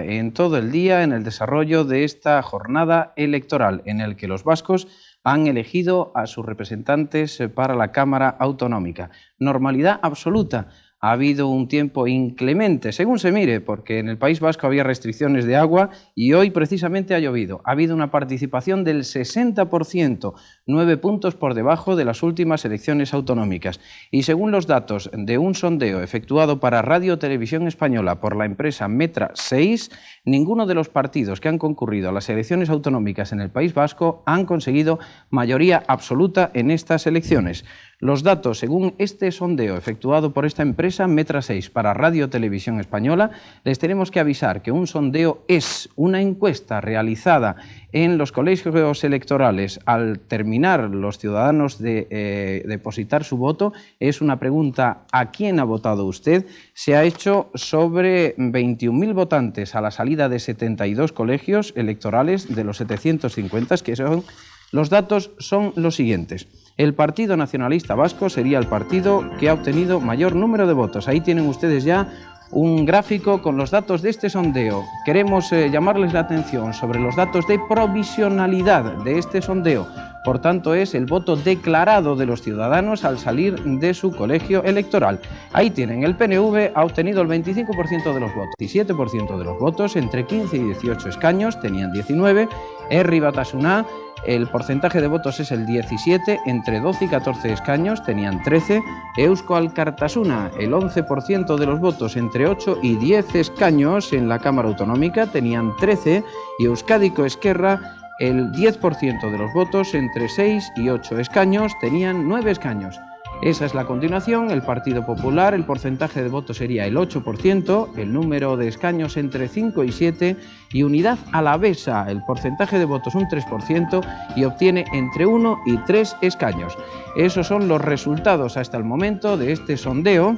en todo el día en el desarrollo de esta jornada electoral en el que los vascos han elegido a sus representantes para la Cámara Autonómica. Normalidad absoluta. Ha habido un tiempo inclemente, según se mire, porque en el País Vasco había restricciones de agua y hoy precisamente ha llovido. Ha habido una participación del 60%, 9 puntos por debajo de las últimas elecciones autonómicas. Y según los datos de un sondeo efectuado para Radio Televisión Española por la empresa Metra 6, ninguno de los partidos que han concurrido a las elecciones autonómicas en el País Vasco han conseguido mayoría absoluta en estas elecciones. Los datos, según este sondeo efectuado por esta empresa Metra 6 para Radio Televisión Española, les tenemos que avisar que un sondeo es una encuesta realizada en los colegios electorales al terminar los ciudadanos de depositar su voto. Es una pregunta: ¿a quién ha votado usted? Se ha hecho sobre 21.000 votantes a la salida de 72 colegios electorales de los 750, que son... Los datos son los siguientes. El Partido Nacionalista Vasco sería el partido que ha obtenido mayor número de votos. Ahí tienen ustedes ya un gráfico con los datos de este sondeo. Queremos llamarles la atención sobre los datos de provisionalidad de este sondeo. Por tanto, es el voto declarado de los ciudadanos al salir de su colegio electoral. Ahí tienen, el PNV ha obtenido el 25% de los votos, 17% de los votos, entre 15 y 18 escaños, tenían 19, Herri Batasuna, el porcentaje de votos es el 17, entre 12 y 14 escaños, tenían 13, Eusko Alkartasuna, el 11% de los votos, entre 8 y 10 escaños en la Cámara Autonómica, tenían 13, y Euskadiko Ezkerra, el 10% de los votos, entre 6 y 8 escaños, tenían 9 escaños. Esa es la continuación. El Partido Popular, el porcentaje de votos sería el 8%, el número de escaños entre 5 y 7, y Unidad Alavesa, el porcentaje de votos un 3%, y obtiene entre 1 y 3 escaños. Esos son los resultados hasta el momento de este sondeo.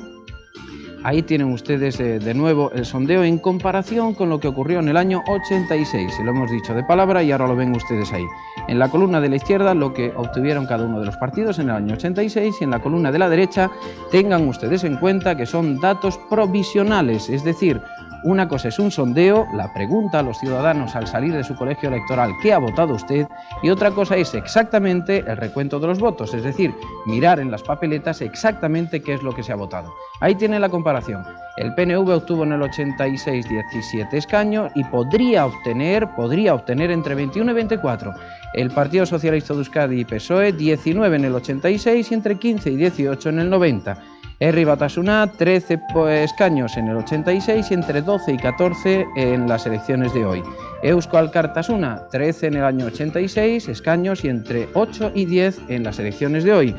Ahí tienen ustedes de nuevo el sondeo en comparación con lo que ocurrió en el año 86, y lo hemos dicho de palabra y ahora lo ven ustedes ahí. En la columna de la izquierda lo que obtuvieron cada uno de los partidos en el año 86, y en la columna de la derecha tengan ustedes en cuenta que son datos provisionales, es decir, una cosa es un sondeo, la pregunta a los ciudadanos al salir de su colegio electoral ¿qué ha votado usted? Y otra cosa es exactamente el recuento de los votos, es decir, mirar en las papeletas exactamente qué es lo que se ha votado. Ahí tiene la comparación. El PNV obtuvo en el 86 17 escaños y podría obtener entre 21 y 24. El Partido Socialista de Euskadi y PSOE 19 en el 86 y entre 15 y 18 en el 90. Herri Batasuna, 13 escaños en el 86 y entre 12 y 14 en las elecciones de hoy. Eusko Alkartasuna, 13 en el año 86 escaños y entre 8 y 10 en las elecciones de hoy.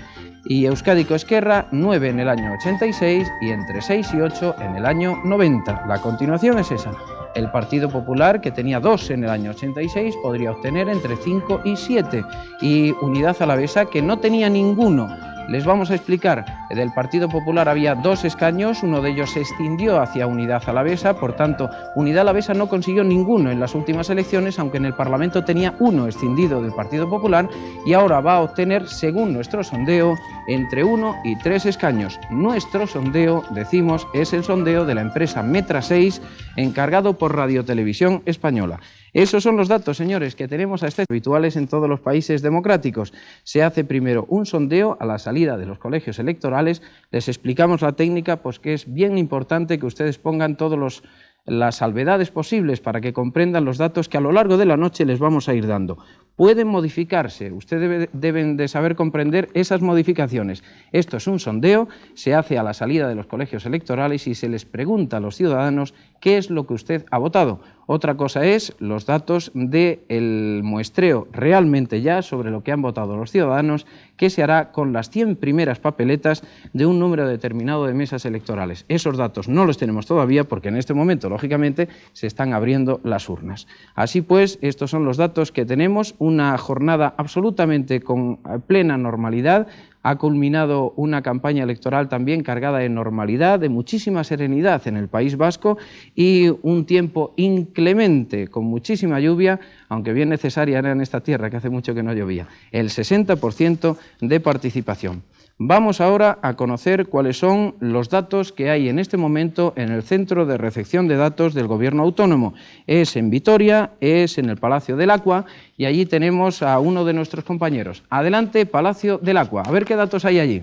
Y Euskadiko Ezkerra, 9 en el año 86 y entre 6 y 8 en el año 90. La continuación es esa. El Partido Popular, que tenía 2 en el año 86, podría obtener entre 5 y 7. Y Unidad Alavesa, que no tenía ninguno. Les vamos a explicar. Del Partido Popular había 2 escaños, uno de ellos se escindió hacia Unidad Alavesa, por tanto, Unidad Alavesa no consiguió ninguno en las últimas elecciones, aunque en el Parlamento tenía uno escindido del Partido Popular, y ahora va a obtener, según nuestro sondeo, entre 1 y 3 escaños. Nuestro sondeo, decimos, es el sondeo de la empresa Metra 6, encargado por Radio Televisión Española. Esos son los datos, señores, que tenemos habituales en todos los países democráticos. Se hace primero un sondeo a la salida de los colegios electorales. Les explicamos la técnica, pues que es bien importante que ustedes pongan todas las salvedades posibles para que comprendan los datos que a lo largo de la noche les vamos a ir dando. Pueden modificarse, ustedes deben de saber comprender esas modificaciones. Esto es un sondeo, se hace a la salida de los colegios electorales y se les pregunta a los ciudadanos qué es lo que usted ha votado. Otra cosa es los datos del muestreo realmente ya sobre lo que han votado los ciudadanos, que se hará con las 100 primeras papeletas de un número determinado de mesas electorales. Esos datos no los tenemos todavía porque en este momento, lógicamente, se están abriendo las urnas. Así pues, estos son los datos que tenemos, una jornada absolutamente con plena normalidad. Ha culminado una campaña electoral también cargada de normalidad, de muchísima serenidad en el País Vasco y un tiempo inclemente, con muchísima lluvia, aunque bien necesaria era en esta tierra que hace mucho que no llovía. El 60% de participación. Vamos ahora a conocer cuáles son los datos que hay en este momento en el Centro de Recepción de Datos del Gobierno Autónomo. Es en Vitoria, es en el Palacio del Aqua y allí tenemos a uno de nuestros compañeros. Adelante, Palacio del Aqua. A ver qué datos hay allí.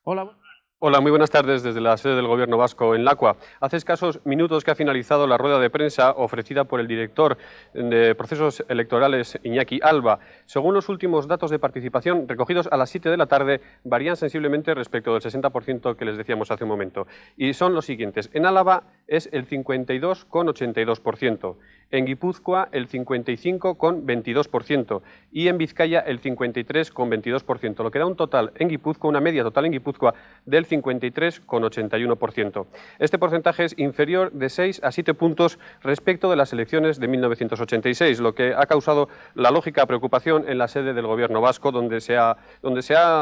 Hola. Hola, muy buenas tardes desde la sede del Gobierno vasco en Lacua. Hace escasos minutos que ha finalizado la rueda de prensa ofrecida por el director de procesos electorales, Iñaki Alba. Según los últimos datos de participación recogidos a las 7 de la tarde, varían sensiblemente respecto del 60% que les decíamos hace un momento. Y son los siguientes. En Álava es el 52,82%, en Guipúzcoa el 55,22% y en Vizcaya el 53,22%, lo que da un total en Guipúzcoa, una media total en Guipúzcoa del 53,81%. Este porcentaje es inferior de 6 a 7 puntos respecto de las elecciones de 1986, lo que ha causado la lógica preocupación en la sede del Gobierno vasco, donde se ha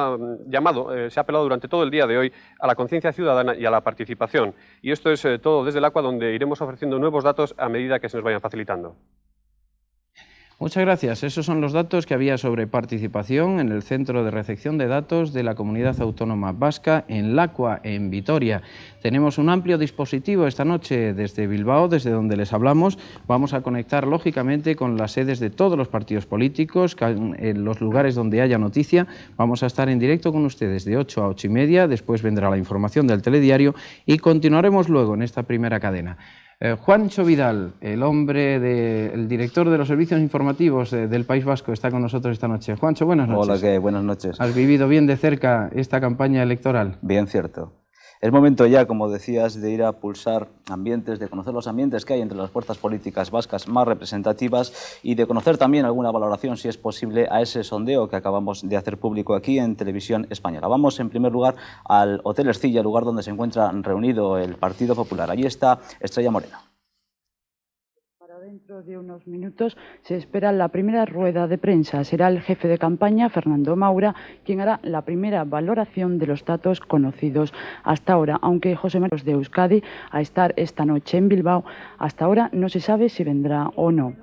apelado durante todo el día de hoy a la conciencia ciudadana y a la participación. Y esto es todo desde el Aqua, donde iremos ofreciendo nuevos datos a medida que se nos vayan facilitando. Muchas gracias. Esos son los datos que había sobre participación en el Centro de Recepción de Datos de la Comunidad Autónoma Vasca en Lacua, en Vitoria. Tenemos un amplio dispositivo esta noche desde Bilbao, desde donde les hablamos. Vamos a conectar lógicamente con las sedes de todos los partidos políticos, en los lugares donde haya noticia. Vamos a estar en directo con ustedes de 8 a 8 y media, después vendrá la información del telediario y continuaremos luego en esta primera cadena. Juancho Vidal, el director de los servicios informativos del País Vasco, está con nosotros esta noche. Juancho, buenas noches. Hola, ¿qué? Buenas noches. ¿Has vivido bien de cerca esta campaña electoral? Bien cierto. Es momento ya, como decías, de ir a pulsar ambientes, de conocer los ambientes que hay entre las fuerzas políticas vascas más representativas y de conocer también alguna valoración, si es posible, a ese sondeo que acabamos de hacer público aquí en Televisión Española. Vamos, en primer lugar, al Hotel Ercilla, lugar donde se encuentra reunido el Partido Popular. Allí está Estrella Moreno. Dentro de unos minutos se espera la primera rueda de prensa. Será el jefe de campaña, Fernando Maura, quien hará la primera valoración de los datos conocidos hasta ahora. Aunque José María de Euskadi, a estar esta noche en Bilbao, hasta ahora no se sabe si vendrá o no.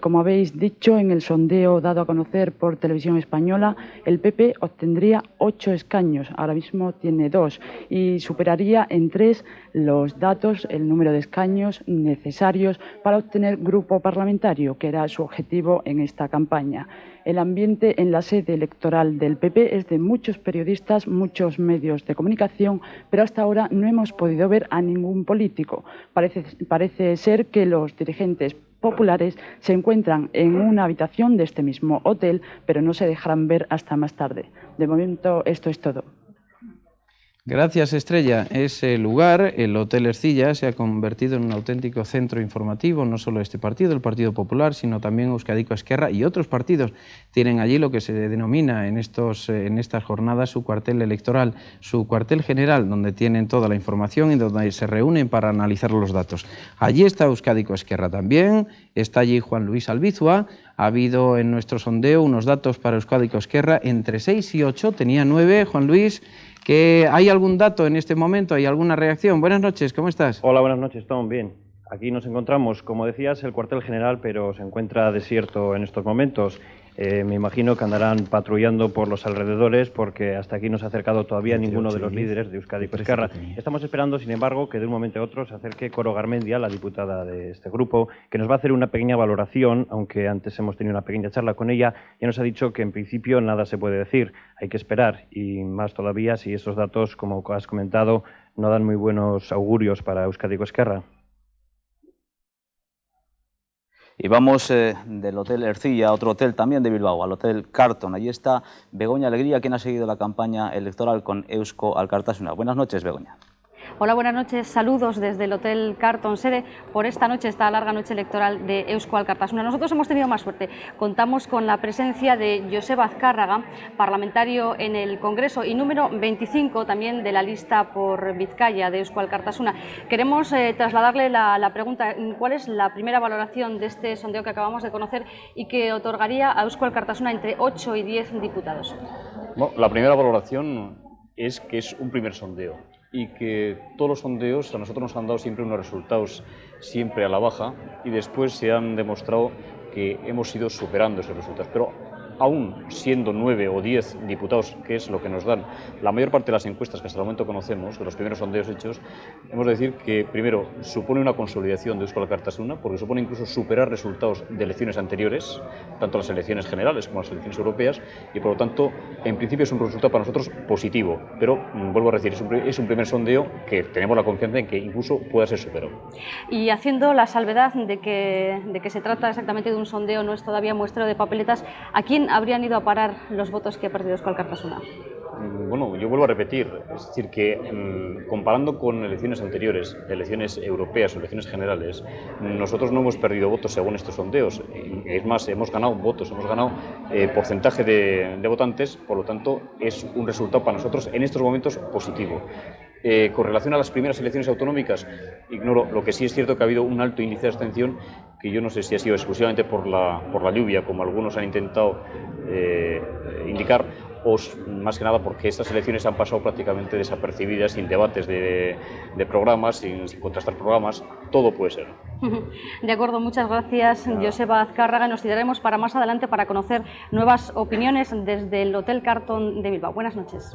Como habéis dicho, en el sondeo dado a conocer por Televisión Española, el PP obtendría 8 escaños, ahora mismo tiene 2, y superaría en 3 los datos, el número de escaños necesarios para obtener grupo parlamentario, que era su objetivo en esta campaña. El ambiente en la sede electoral del PP es de muchos periodistas, muchos medios de comunicación, pero hasta ahora no hemos podido ver a ningún político. Parece ser que los dirigentes populares se encuentran en una habitación de este mismo hotel, pero no se dejarán ver hasta más tarde. De momento, esto es todo. Gracias, Estrella. Ese lugar, el Hotel Ercilla, se ha convertido en un auténtico centro informativo, no solo este partido, el Partido Popular, sino también Euskadiko Ezkerra y otros partidos tienen allí lo que se denomina en estas jornadas su cuartel electoral, su cuartel general, donde tienen toda la información y donde se reúnen para analizar los datos. Allí está Euskadiko Ezkerra también, está allí Juan Luis Albizua. Ha habido en nuestro sondeo unos datos para Euskadiko Ezkerra entre 6 y 8, tenía 9, Juan Luis. ¿Hay algún dato en este momento? ¿Hay alguna reacción? Buenas noches, ¿cómo estás? Hola, buenas noches, Tom. Bien. Aquí nos encontramos, como decías, el cuartel general, pero se encuentra desierto en estos momentos. Me imagino que andarán patrullando por los alrededores porque hasta aquí no se ha acercado todavía ninguno de los líderes de Euskadiko Ezkerra. Estamos esperando, sin embargo, que de un momento a otro se acerque Coro Garmendia, la diputada de este grupo, que nos va a hacer una pequeña valoración, aunque antes hemos tenido una pequeña charla con ella. Ya nos ha dicho que en principio nada se puede decir, hay que esperar, y más todavía si esos datos, como has comentado, no dan muy buenos augurios para Euskadiko Ezkerra. Y vamos del Hotel Ercilla a otro hotel también de Bilbao, al Hotel Carton. Allí está Begoña Alegría, quien ha seguido la campaña electoral con Eusko Alkartasuna. Buenas noches, Begoña. Hola, buenas noches. Saludos desde el Hotel Carton, sede por esta noche, esta larga noche electoral de Eusko Alkartasuna. Nosotros hemos tenido más suerte. Contamos con la presencia de Joseba Azcárraga, parlamentario en el Congreso y número 25 también de la lista por Vizcaya de Eusko Alkartasuna. Queremos trasladarle la pregunta: ¿cuál es la primera valoración de este sondeo que acabamos de conocer y que otorgaría a Eusko Alkartasuna entre 8 y 10 diputados? Bueno, la primera valoración es que es un primer sondeo y que todos los sondeos a nosotros nos han dado siempre unos resultados siempre a la baja y después se han demostrado que hemos ido superando esos resultados. Pero aún siendo 9 o 10 diputados, que es lo que nos dan la mayor parte de las encuestas que hasta el momento conocemos, de los primeros sondeos hechos, hemos de decir que, primero, supone una consolidación de Eusko Alkartasuna, porque supone incluso superar resultados de elecciones anteriores, tanto las elecciones generales como las elecciones europeas, y por lo tanto, en principio es un resultado para nosotros positivo, pero, vuelvo a decir, es un primer sondeo que tenemos la confianza en que incluso pueda ser superado. Y haciendo la salvedad de que se trata exactamente de un sondeo, no es todavía muestreo de papeletas, ¿a quién habrían ido a parar los votos que ha perdido Eusko Alkartasuna? Bueno, yo vuelvo a repetir, es decir, que comparando con elecciones anteriores, elecciones europeas o elecciones generales, nosotros no hemos perdido votos según estos sondeos. Es más, hemos ganado votos, hemos ganado porcentaje de votantes, por lo tanto, es un resultado para nosotros en estos momentos positivo. Con relación a las primeras elecciones autonómicas, ignoro, lo que sí es cierto que ha habido un alto índice de abstención, que yo no sé si ha sido exclusivamente por la lluvia, como algunos han intentado indicar, o más que nada porque estas elecciones han pasado prácticamente desapercibidas, sin debates de programas, sin contrastar programas, todo puede ser. De acuerdo, muchas gracias, Joseba Azcárraga. Nos citaremos para más adelante para conocer nuevas opiniones desde el Hotel Carton de Bilbao. Buenas noches.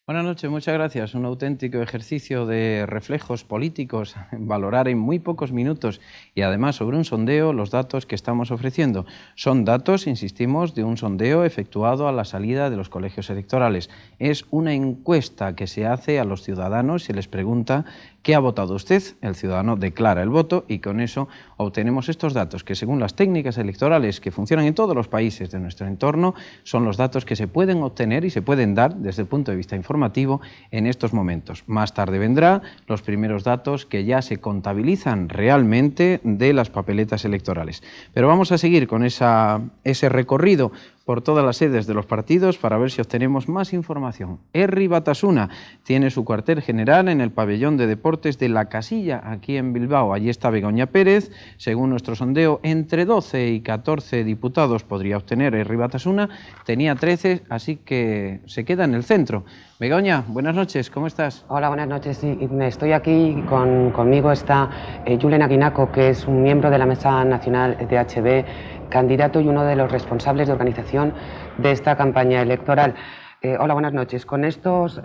Buenas noches, muchas gracias. Un auténtico ejercicio de reflejos políticos, valorar en muy pocos minutos y además sobre un sondeo los datos que estamos ofreciendo. Son datos, insistimos, de un sondeo efectuado a la salida de los colegios electorales. Es una encuesta que se hace a los ciudadanos, se les pregunta ¿qué ha votado usted? El ciudadano declara el voto y con eso obtenemos estos datos que, según las técnicas electorales que funcionan en todos los países de nuestro entorno, son los datos que se pueden obtener y se pueden dar desde el punto de vista informativo en estos momentos. Más tarde vendrá los primeros datos que ya se contabilizan realmente de las papeletas electorales. Pero vamos a seguir con ese recorrido por todas las sedes de los partidos para ver si obtenemos más información. Herri Batasuna tiene su cuartel general en el pabellón de deportes de La Casilla, aquí en Bilbao. Allí está Begoña Pérez. Según nuestro sondeo, entre 12 y 14 diputados podría obtener Herri Batasuna. Tenía 13, así que se queda en el centro. Begoña, buenas noches, ¿cómo estás? Hola, buenas noches. Sí, estoy aquí, conmigo está Julen Aguinaco, que es un miembro de la Mesa Nacional de HB, candidato y uno de los responsables de organización de esta campaña electoral. Hola, buenas noches. Con estos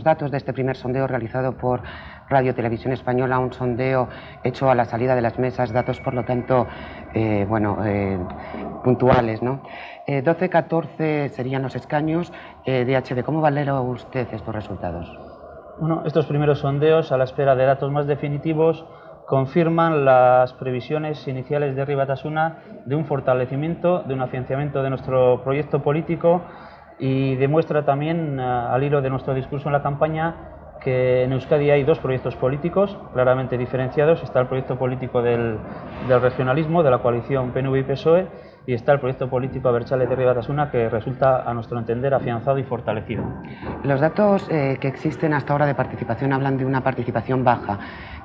datos de este primer sondeo realizado por Radio Televisión Española, un sondeo hecho a la salida de las mesas, datos por lo tanto puntuales, ¿no? 12-14 serían los escaños de HB. ¿Cómo valora usted estos resultados? Bueno, estos primeros sondeos, a la espera de datos más definitivos, confirman las previsiones iniciales de Herri Batasuna de un fortalecimiento, de un afianzamiento de nuestro proyecto político y demuestra también, al hilo de nuestro discurso en la campaña, que en Euskadi hay dos proyectos políticos claramente diferenciados. Está el proyecto político del regionalismo, de la coalición PNV y PSOE, y está el proyecto político abertzale de Herri Batasuna, que resulta, a nuestro entender, afianzado y fortalecido. Los datos que existen hasta ahora de participación hablan de una participación baja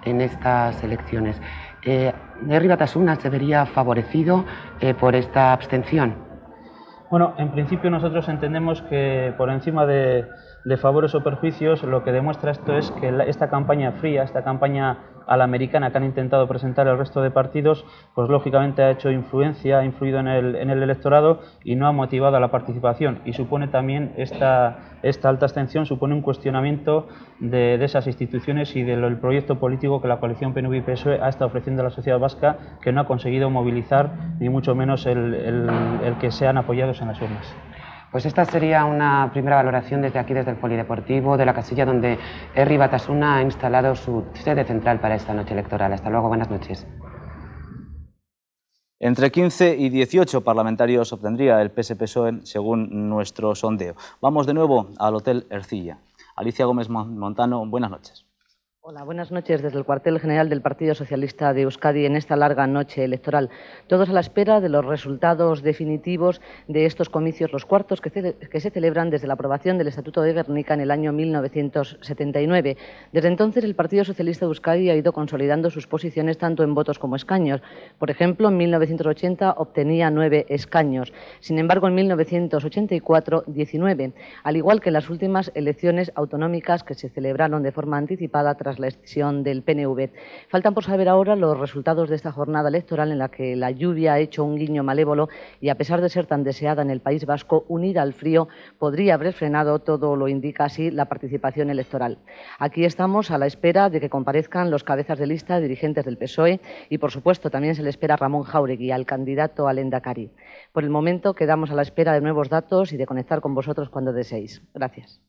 en estas elecciones. ¿Herri Batasuna se vería favorecido por esta abstención? Bueno, en principio nosotros entendemos que por encima de favores o perjuicios, lo que demuestra esto es que esta campaña fría, esta campaña a la americana que han intentado presentar el resto de partidos, pues lógicamente ha hecho influencia, ha influido en el electorado y no ha motivado a la participación. Y supone también esta alta abstención, supone un cuestionamiento de esas instituciones y del proyecto político que la coalición PNV y PSOE ha estado ofreciendo a la sociedad vasca, que no ha conseguido movilizar, ni mucho menos el que sean apoyados en las urnas. Pues esta sería una primera valoración desde aquí, desde el Polideportivo de La Casilla, donde Herri Batasuna ha instalado su sede central para esta noche electoral. Hasta luego, buenas noches. Entre 15 y 18 parlamentarios obtendría el PS-PSOE según nuestro sondeo. Vamos de nuevo al Hotel Ercilla. Alicia Gómez Montano, buenas noches. Hola, buenas noches desde el cuartel general del Partido Socialista de Euskadi en esta larga noche electoral. Todos a la espera de los resultados definitivos de estos comicios, los cuartos que se celebran desde la aprobación del Estatuto de Gernika en el año 1979. Desde entonces el Partido Socialista de Euskadi ha ido consolidando sus posiciones tanto en votos como escaños. Por ejemplo, en 1980 obtenía 9 escaños. Sin embargo, en 1984, 19, al igual que en las últimas elecciones autonómicas que se celebraron de forma anticipada tras tras la decisión del PNV. Faltan por saber ahora los resultados de esta jornada electoral en la que la lluvia ha hecho un guiño malévolo y, a pesar de ser tan deseada en el País Vasco, unida al frío podría haber frenado, todo lo indica así, la participación electoral. Aquí estamos a la espera de que comparezcan los cabezas de lista, dirigentes del PSOE, y por supuesto también se le espera a Ramón Jáuregui, al candidato al Lehendakari. Por el momento quedamos a la espera de nuevos datos y de conectar con vosotros cuando deseéis. Gracias.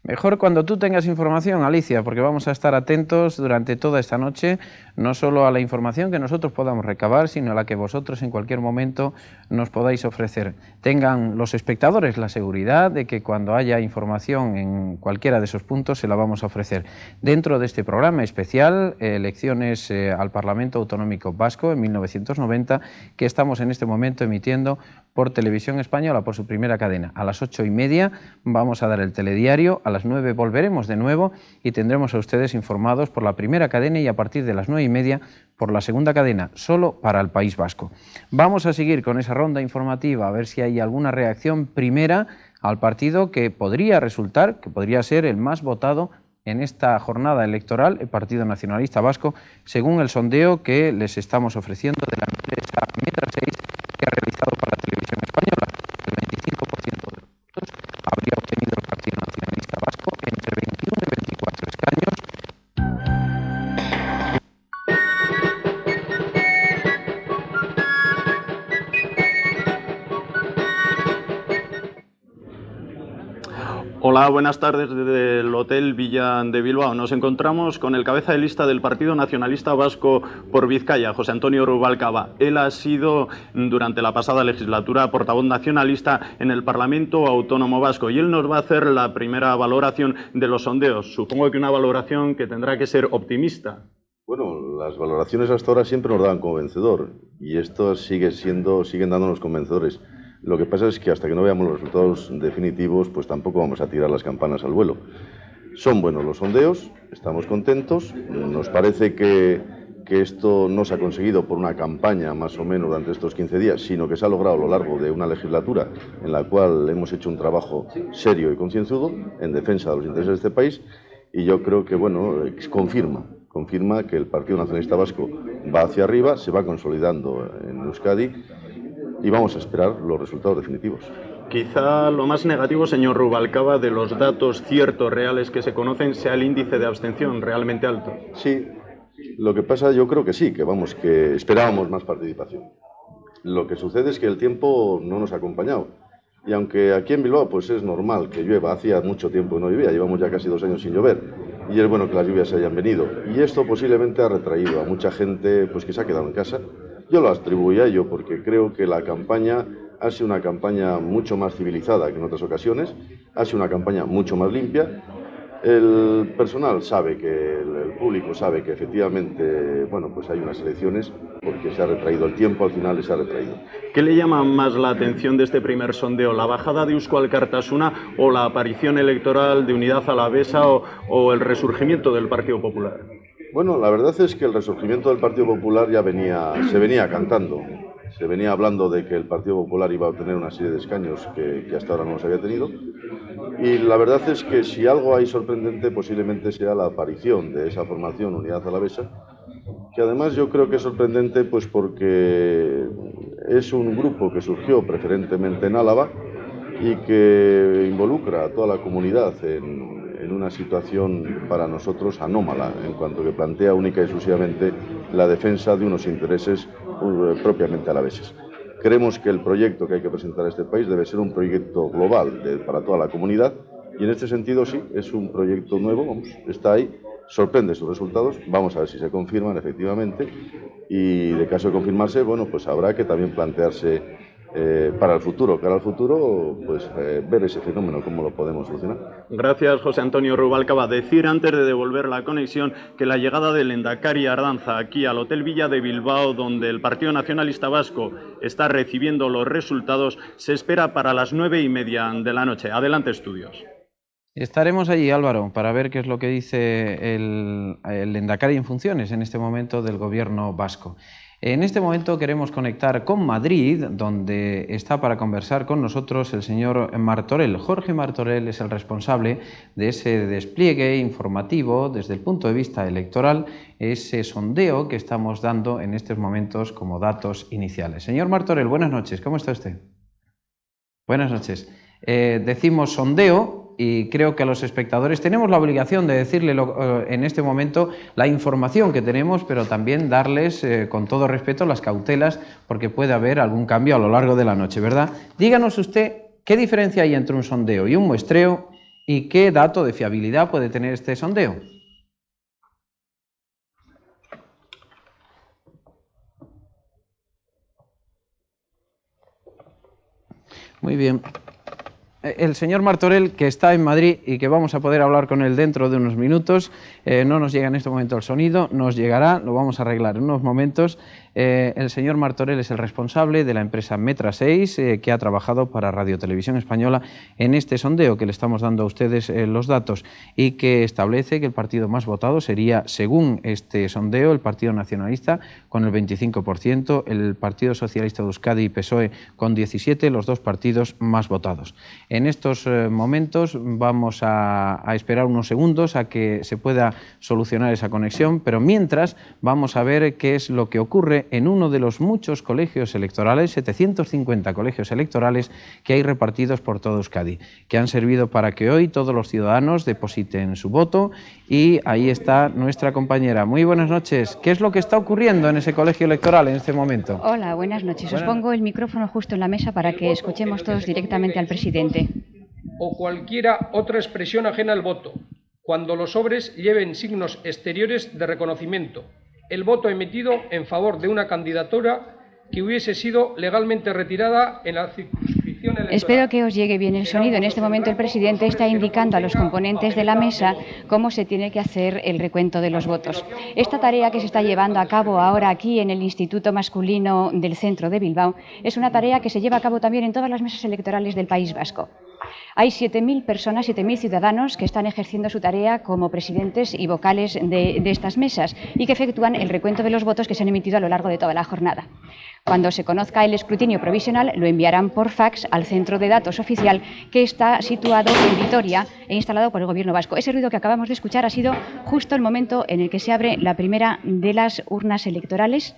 Mejor cuando tú tengas información, Alicia, porque vamos a estar atentos durante toda esta noche, no solo a la información que nosotros podamos recabar, sino a la que vosotros en cualquier momento nos podáis ofrecer. Tengan los espectadores la seguridad de que cuando haya información en cualquiera de esos puntos se la vamos a ofrecer. Dentro de este programa especial, elecciones al Parlamento Autonómico Vasco en 1990, que estamos en este momento emitiendo por Televisión Española, por su primera cadena. A las 8:30 vamos a dar el telediario, a las 9 volveremos de nuevo y tendremos a ustedes informados por la primera cadena y a partir de las 9:30 por la segunda cadena, solo para el País Vasco. Vamos a seguir con esa ronda informativa, a ver si hay alguna reacción primera al partido que podría resultar, que podría ser el más votado en esta jornada electoral, el Partido Nacionalista Vasco, según el sondeo que les estamos ofreciendo de la empresa Metra6, que ha realizado para la Televisión Española. El 25% de los votos habría obtenido el Partido Nacionalista Vasco entre 21 y 24 escaños. Hola, buenas tardes desde el Hotel Villa de Bilbao. Nos encontramos con el cabeza de lista del Partido Nacionalista Vasco por Vizcaya, José Antonio Rubalcaba. Él ha sido durante la pasada legislatura portavoz nacionalista en el Parlamento Autónomo Vasco y él nos va a hacer la primera valoración de los sondeos. Supongo que una valoración que tendrá que ser optimista. Bueno, las valoraciones hasta ahora siempre nos dan como vencedor y estos siguen dándonos convencedores. Lo que pasa es que hasta que no veamos los resultados definitivos, pues tampoco vamos a tirar las campanas al vuelo. Son buenos los sondeos, estamos contentos, nos parece que esto no se ha conseguido por una campaña más o menos durante estos 15 días, sino que se ha logrado a lo largo de una legislatura en la cual hemos hecho un trabajo serio y concienzudo en defensa de los intereses de este país y yo creo que, bueno, confirma que el Partido Nacionalista Vasco va hacia arriba, se va consolidando en Euskadi y vamos a esperar los resultados definitivos. Quizá lo más negativo, señor Rubalcaba, de los datos ciertos, reales que se conocen, sea el índice de abstención realmente alto. Sí, lo que pasa yo creo que sí, que esperábamos más participación. Lo que sucede es que el tiempo no nos ha acompañado. Y aunque aquí en Bilbao pues es normal que llueva, hacía mucho tiempo que no llovía, llevamos ya casi 2 años sin llover, y es bueno que las lluvias se hayan venido. Y esto posiblemente ha retraído a mucha gente pues que se ha quedado en casa. Yo lo atribuyo a ello porque creo que la campaña ha sido una campaña mucho más civilizada que en otras ocasiones, ha sido una campaña mucho más limpia. El personal sabe el público sabe que efectivamente, bueno, pues hay unas elecciones porque se ha retraído el tiempo, al final se ha retraído. ¿Qué le llama más la atención de este primer sondeo? ¿La bajada de Eusko Alkartasuna o la aparición electoral de Unidad Alavesa o el resurgimiento del Partido Popular? Bueno, la verdad es que el resurgimiento del Partido Popular se venía cantando. Se venía hablando de que el Partido Popular iba a obtener una serie de escaños que hasta ahora no los había tenido. Y la verdad es que si algo hay sorprendente posiblemente sea la aparición de esa formación Unidad Alavesa, que además yo creo que es sorprendente pues porque es un grupo que surgió preferentemente en Álava y que involucra a toda la comunidad en una situación para nosotros anómala, en cuanto que plantea única y exclusivamente la defensa de unos intereses propiamente alaveses. Creemos que el proyecto que hay que presentar a este país debe ser un proyecto global para toda la comunidad y en este sentido sí, es un proyecto nuevo, está ahí, sorprende sus resultados, vamos a ver si se confirman efectivamente y de caso de confirmarse, bueno, pues habrá que también plantearse para el futuro, cara al futuro, pues ver ese fenómeno, cómo lo podemos solucionar. Gracias, José Antonio Rubalcaba. Decir antes de devolver la conexión que la llegada del Lehendakari Ardanza aquí al Hotel Villa de Bilbao, donde el Partido Nacionalista Vasco está recibiendo los resultados, se espera para las 9:30 de la noche. Adelante, estudios. Estaremos allí, Álvaro, para ver qué es lo que dice el Lehendakari en funciones en este momento del gobierno vasco. En este momento queremos conectar con Madrid, donde está para conversar con nosotros el señor Martorell. Jorge Martorell es el responsable de ese despliegue informativo desde el punto de vista electoral, ese sondeo que estamos dando en estos momentos como datos iniciales. Señor Martorell, buenas noches, ¿cómo está usted? Buenas noches. Decimos sondeo y creo que a los espectadores tenemos la obligación de decirle en este momento la información que tenemos, pero también darles con todo respeto las cautelas porque puede haber algún cambio a lo largo de la noche, ¿verdad? Díganos usted qué diferencia hay entre un sondeo y un muestreo y qué dato de fiabilidad puede tener este sondeo. Muy bien. El señor Martorell, que está en Madrid y que vamos a poder hablar con él dentro de unos minutos, no nos llega en este momento el sonido, nos llegará, lo vamos a arreglar en unos momentos. El señor Martorell es el responsable de la empresa Metra 6, que ha trabajado para Radio Televisión Española en este sondeo que le estamos dando a ustedes los datos y que establece que el partido más votado sería, según este sondeo, el Partido Nacionalista con el 25%, el Partido Socialista de Euskadi y PSOE con 17%, los dos partidos más votados. En estos momentos vamos a esperar unos segundos a que se pueda solucionar esa conexión, pero mientras vamos a ver qué es lo que ocurre en uno de los muchos colegios electorales, 750 colegios electorales que hay repartidos por todo Euskadi, que han servido para que hoy todos los ciudadanos depositen su voto, y ahí está nuestra compañera. Muy buenas noches. ¿Qué es lo que está ocurriendo en ese colegio electoral en este momento? Hola, buenas noches. Os pongo el micrófono justo en la mesa para que escuchemos todos directamente al presidente. O cualquiera otra expresión ajena al voto, cuando los sobres lleven signos exteriores de reconocimiento. El voto emitido en favor de una candidatura que hubiese sido legalmente retirada en la circunscripción electoral. Espero que os llegue bien el sonido. En este momento el presidente está indicando a los componentes de la mesa cómo se tiene que hacer el recuento de los votos. Esta tarea que se está llevando a cabo ahora aquí en el Instituto Masculino del Centro de Bilbao es una tarea que se lleva a cabo también en todas las mesas electorales del País Vasco. Hay 7.000 personas, 7.000 ciudadanos que están ejerciendo su tarea como presidentes y vocales de estas mesas y que efectúan el recuento de los votos que se han emitido a lo largo de toda la jornada. Cuando se conozca el escrutinio provisional, lo enviarán por fax al centro de datos oficial que está situado en Vitoria e instalado por el Gobierno vasco. Ese ruido que acabamos de escuchar ha sido justo el momento en el que se abre la primera de las urnas electorales,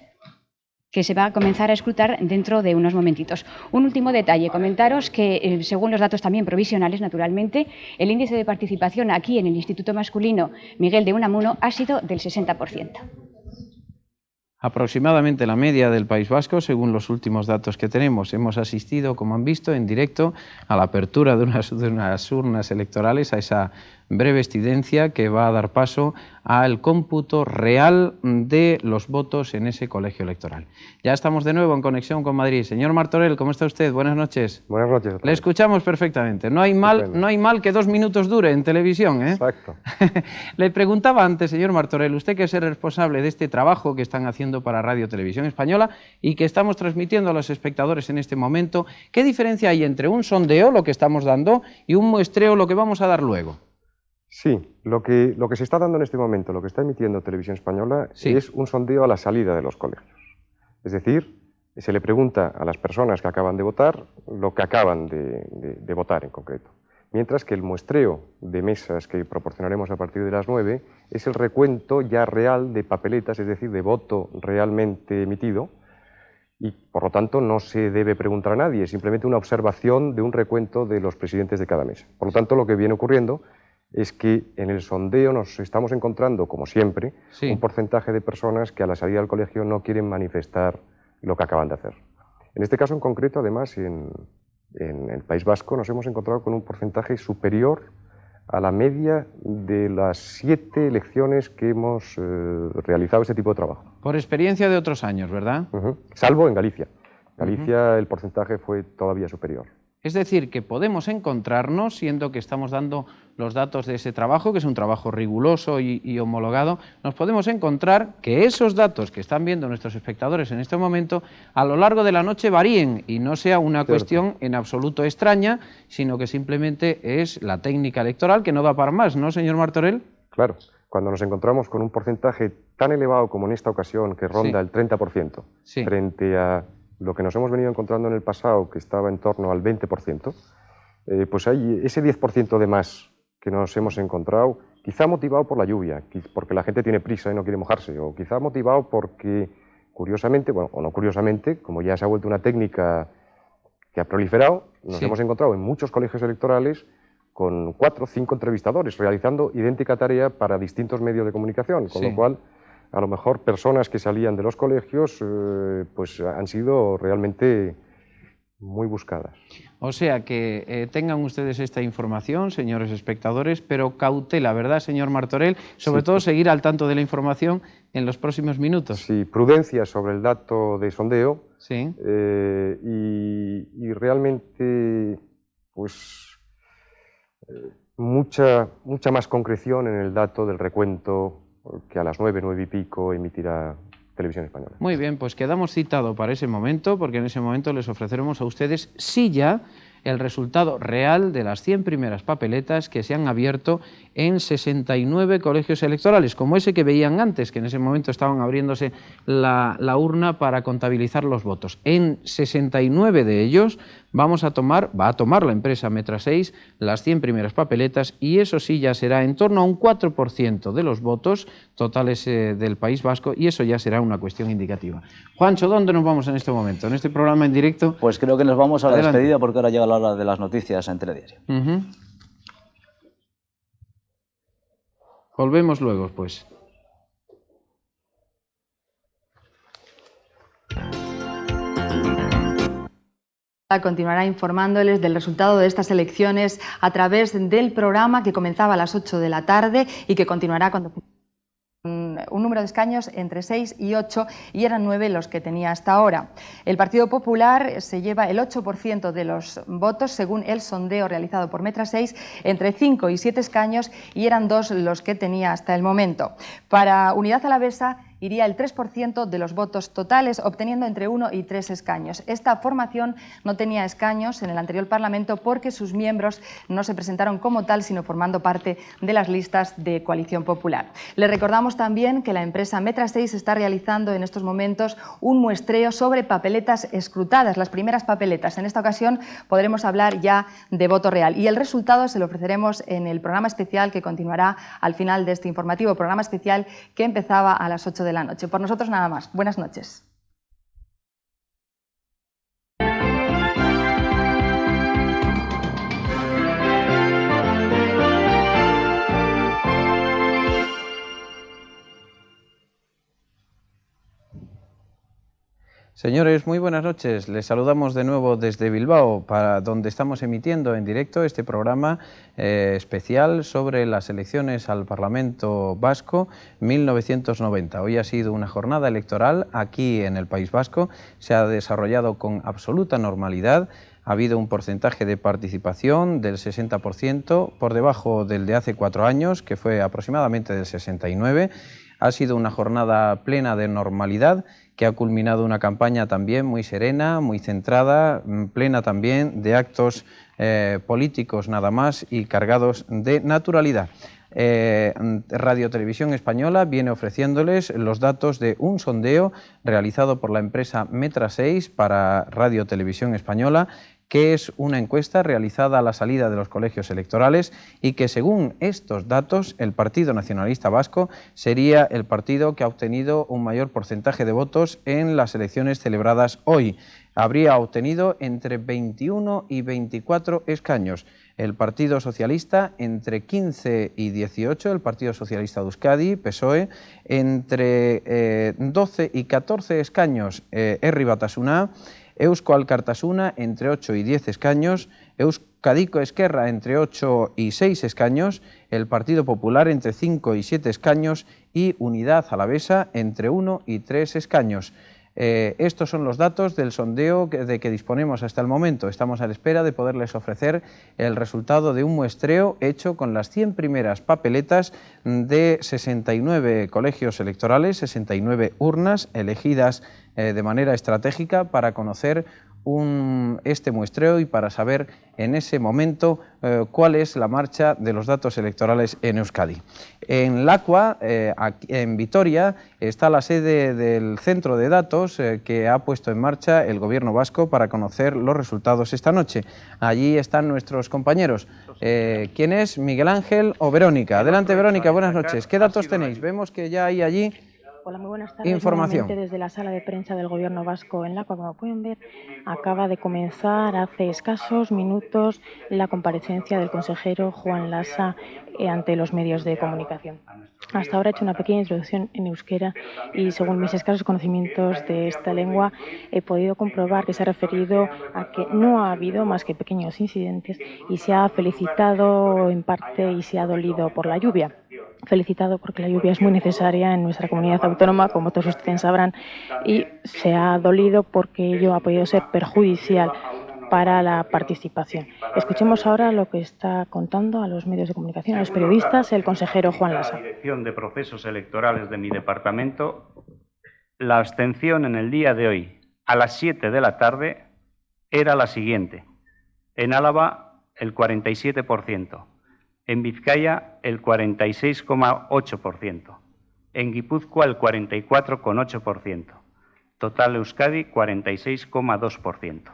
que se va a comenzar a escrutar dentro de unos momentitos. Un último detalle, comentaros que según los datos también provisionales, naturalmente, el índice de participación aquí en el Instituto Masculino Miguel de Unamuno ha sido del 60%. Aproximadamente la media del País Vasco, según los últimos datos que tenemos. Hemos asistido, como han visto, en directo a la apertura de unas urnas electorales, a esa breve excedencia que va a dar paso al cómputo real de los votos en ese colegio electoral. Ya estamos de nuevo en conexión con Madrid. Señor Martorell, ¿cómo está usted? Buenas noches. Buenas noches. Le escuchamos perfectamente. No hay mal que 2 minutos dure en televisión, ¿eh? Exacto. Le preguntaba antes, señor Martorell, usted que es el responsable de este trabajo que están haciendo para Radio Televisión Española y que estamos transmitiendo a los espectadores en este momento, ¿qué diferencia hay entre un sondeo, lo que estamos dando, y un muestreo, lo que vamos a dar luego? Sí, lo que se está dando en este momento, lo que está emitiendo Televisión Española, es un sondeo a la salida de los colegios. Es decir, se le pregunta a las personas que acaban de votar lo que acaban de votar en concreto. Mientras que el muestreo de mesas que proporcionaremos a partir de las 9 es el recuento ya real de papeletas, es decir, de voto realmente emitido, y por lo tanto no se debe preguntar a nadie, es simplemente una observación de un recuento de los presidentes de cada mesa. Por lo tanto, lo que viene ocurriendo es que en el sondeo nos estamos encontrando, como siempre, un porcentaje de personas que a la salida del colegio no quieren manifestar lo que acaban de hacer. En este caso en concreto, además, en el País Vasco nos hemos encontrado con un porcentaje superior a la media de las 7 elecciones que hemos realizado este tipo de trabajo. Por experiencia de otros años, ¿verdad? Salvo en Galicia. En Galicia el porcentaje fue todavía superior. Es decir, que podemos encontrarnos, siendo que estamos dando los datos de ese trabajo, que es un trabajo riguroso y homologado, nos podemos encontrar que esos datos que están viendo nuestros espectadores en este momento, a lo largo de la noche varíen y no sea una cuestión en absoluto extraña, sino que simplemente es la técnica electoral que no da para más, ¿no, señor Martorell? Claro. cuando nos encontramos con un porcentaje tan elevado como en esta ocasión, que ronda el 30%, frente a lo que nos hemos venido encontrando en el pasado, que estaba en torno al 20%, pues hay ese 10% de más que nos hemos encontrado, quizá motivado por la lluvia, porque la gente tiene prisa y no quiere mojarse, o quizá motivado porque, curiosamente, bueno, o no curiosamente, como ya se ha vuelto una técnica que ha proliferado, nos hemos encontrado en muchos colegios electorales con 4 o 5 entrevistadores realizando idéntica tarea para distintos medios de comunicación, con lo cual a lo mejor personas que salían de los colegios pues han sido realmente muy buscadas. O sea que tengan ustedes esta información, señores espectadores, pero cautela, ¿verdad, señor Martorell? Sobre todo seguir al tanto de la información en los próximos minutos. Sí, prudencia sobre el dato de sondeo y realmente pues mucha más concreción en el dato del recuento que a las 9, 9 y pico emitirá Televisión Española. Muy bien, pues quedamos citados para ese momento, porque en ese momento les ofreceremos a ustedes, sí ya, el resultado real de las 100 primeras papeletas que se han abierto en 69 colegios electorales, como ese que veían antes, que en ese momento estaban abriéndose la urna para contabilizar los votos. En 69 de ellos va a tomar la empresa Metra6 las 100 primeras papeletas, y eso sí ya será en torno a un 4% de los votos totales del País Vasco, y eso ya será una cuestión indicativa. Juancho, ¿dónde nos vamos en este momento, en este programa en directo? Pues creo que nos vamos a la despedida, porque ahora llega la hora de las noticias en Telediario. Volvemos luego, pues. Continuará informándoles del resultado de estas elecciones a través del programa que comenzaba a las 8 de la tarde y que continuará cuando un número de escaños entre 6 y 8, y eran 9 los que tenía hasta ahora. El Partido Popular se lleva el 8% de los votos, según el sondeo realizado por Metra6, entre 5 y 7 escaños, y eran 2 los que tenía hasta el momento. Para Unidad Alavesa iría el 3% de los votos totales, obteniendo entre 1 y 3 escaños. Esta formación no tenía escaños en el anterior Parlamento porque sus miembros no se presentaron como tal, sino formando parte de las listas de Coalición Popular. Les recordamos también que la empresa Metra6 está realizando en estos momentos un muestreo sobre papeletas escrutadas, las primeras papeletas. En esta ocasión podremos hablar ya de voto real, y el resultado se lo ofreceremos en el programa especial que continuará al final de este informativo, programa especial que empezaba a las 8 de la noche. Por nosotros nada más. Buenas noches. Señores, muy buenas noches. Les saludamos de nuevo desde Bilbao, para donde estamos emitiendo en directo este programa especial sobre las elecciones al Parlamento Vasco 1990. Hoy ha sido una jornada electoral aquí en el País Vasco. Se ha desarrollado con absoluta normalidad. Ha habido un porcentaje de participación del 60%, por debajo del de hace 4 años, que fue aproximadamente del 69%. Ha sido una jornada plena de normalidad, que ha culminado una campaña también muy serena, muy centrada, plena también de actos políticos nada más y cargados de naturalidad. Radio Televisión Española viene ofreciéndoles los datos de un sondeo realizado por la empresa Metra6 para Radio Televisión Española, que es una encuesta realizada a la salida de los colegios electorales, y que según estos datos el Partido Nacionalista Vasco sería el partido que ha obtenido un mayor porcentaje de votos en las elecciones celebradas hoy. Habría obtenido entre 21 y 24 escaños. El Partido Socialista entre 15 y 18, el Partido Socialista de Euskadi, PSOE, entre 12 y 14 escaños, Herri Batasuna, Eusko Alkartasuna entre 8 y 10 escaños, Euskadiko Esquerra entre 8 y 6 escaños, el Partido Popular entre 5 y 7 escaños y Unidad Alavesa entre 1 y 3 escaños. Estos son los datos del sondeo de que disponemos hasta el momento. Estamos a la espera de poderles ofrecer el resultado de un muestreo hecho con las 100 primeras papeletas de 69 colegios electorales, 69 urnas elegidas de manera estratégica para conocer este muestreo y para saber en ese momento cuál es la marcha de los datos electorales en Euskadi. En Lacua, en Vitoria, está la sede del centro de datos que ha puesto en marcha el Gobierno vasco para conocer los resultados esta noche. Allí están nuestros compañeros. ¿Quién es? ¿Miguel Ángel o Verónica? Adelante, Verónica, buenas noches. ¿Qué datos tenéis? Vemos que ya hay allí Hola, muy buenas tardes. información. Desde la sala de prensa del Gobierno vasco en Lacua, como pueden ver, acaba de comenzar hace escasos minutos la comparecencia del consejero Juan Lasa ante los medios de comunicación. Hasta ahora he hecho una pequeña introducción en euskera y, según mis escasos conocimientos de esta lengua, he podido comprobar que se ha referido a que no ha habido más que pequeños incidentes y se ha felicitado en parte y se ha dolido por la lluvia. Felicitado porque la lluvia es muy necesaria en nuestra comunidad autónoma, como todos ustedes sabrán, y se ha dolido porque ello ha podido ser perjudicial para la participación. Escuchemos ahora lo que está contando a los medios de comunicación, a los periodistas, el consejero Juan Lasa. La Dirección de Procesos Electorales de mi departamento, la abstención en el día de hoy a las 7 de la tarde era la siguiente. En Álava, el 47%. En Vizcaya, el 46,8%. En Guipúzcoa, el 44,8%. Total Euskadi, 46,2%.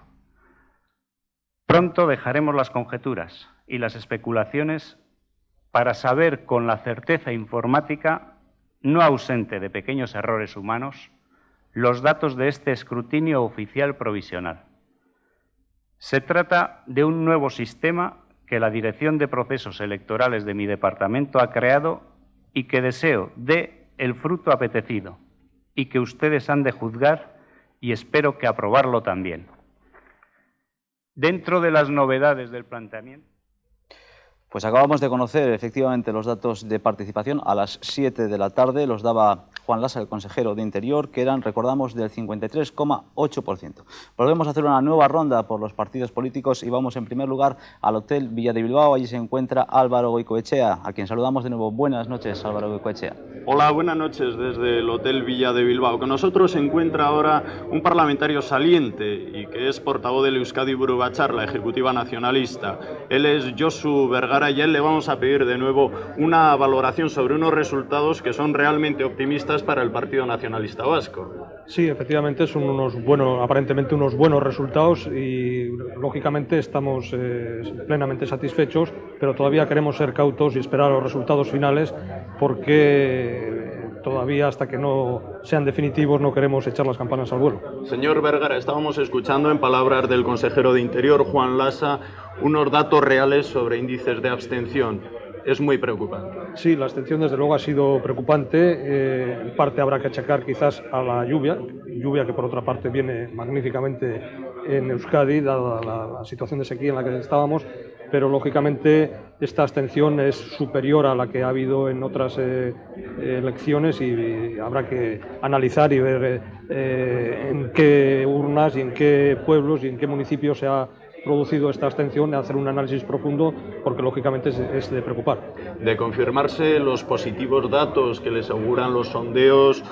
Pronto dejaremos las conjeturas y las especulaciones para saber con la certeza informática, no ausente de pequeños errores humanos, los datos de este escrutinio oficial provisional. Se trata de un nuevo sistema que la Dirección de Procesos Electorales de mi departamento ha creado y que deseo dé el fruto apetecido y que ustedes han de juzgar y espero que aprobarlo también. Dentro de las novedades del planteamiento. Pues acabamos de conocer efectivamente los datos de participación a las 7 de la tarde, los daba Juan Lasa, el consejero de Interior, que eran, recordamos, del 53,8%. Volvemos a hacer una nueva ronda por los partidos políticos y vamos en primer lugar al Hotel Villa de Bilbao. Allí se encuentra Álvaro Goicoechea, a quien saludamos de nuevo. Buenas noches, Álvaro Goicoechea. Hola, buenas noches desde el Hotel Villa de Bilbao. Con nosotros se encuentra ahora un parlamentario saliente y que es portavoz del Euskadi Buru Batzar, la Ejecutiva Nacionalista. Él es Josu Vergara y a él le vamos a pedir de nuevo una valoración sobre unos resultados que son realmente optimistas para el Partido Nacionalista Vasco. Sí, efectivamente son aparentemente unos buenos resultados y lógicamente estamos plenamente satisfechos, pero todavía queremos ser cautos y esperar los resultados finales porque todavía hasta que no sean definitivos no queremos echar las campanas al vuelo. Señor Vergara, estábamos escuchando en palabras del consejero de Interior, Juan Lasa, unos datos reales sobre índices de abstención. Es muy preocupante. Sí, la abstención desde luego ha sido preocupante. En parte habrá que achacar quizás a la lluvia que por otra parte viene magníficamente en Euskadi, dada la situación de sequía en la que estábamos, pero lógicamente esta abstención es superior a la que ha habido en otras elecciones y habrá que analizar y ver en qué urnas y en qué pueblos y en qué municipios se ha producido esta abstención, hacer un análisis profundo porque lógicamente es de preocupar. De confirmarse los positivos datos que les auguran los sondeos,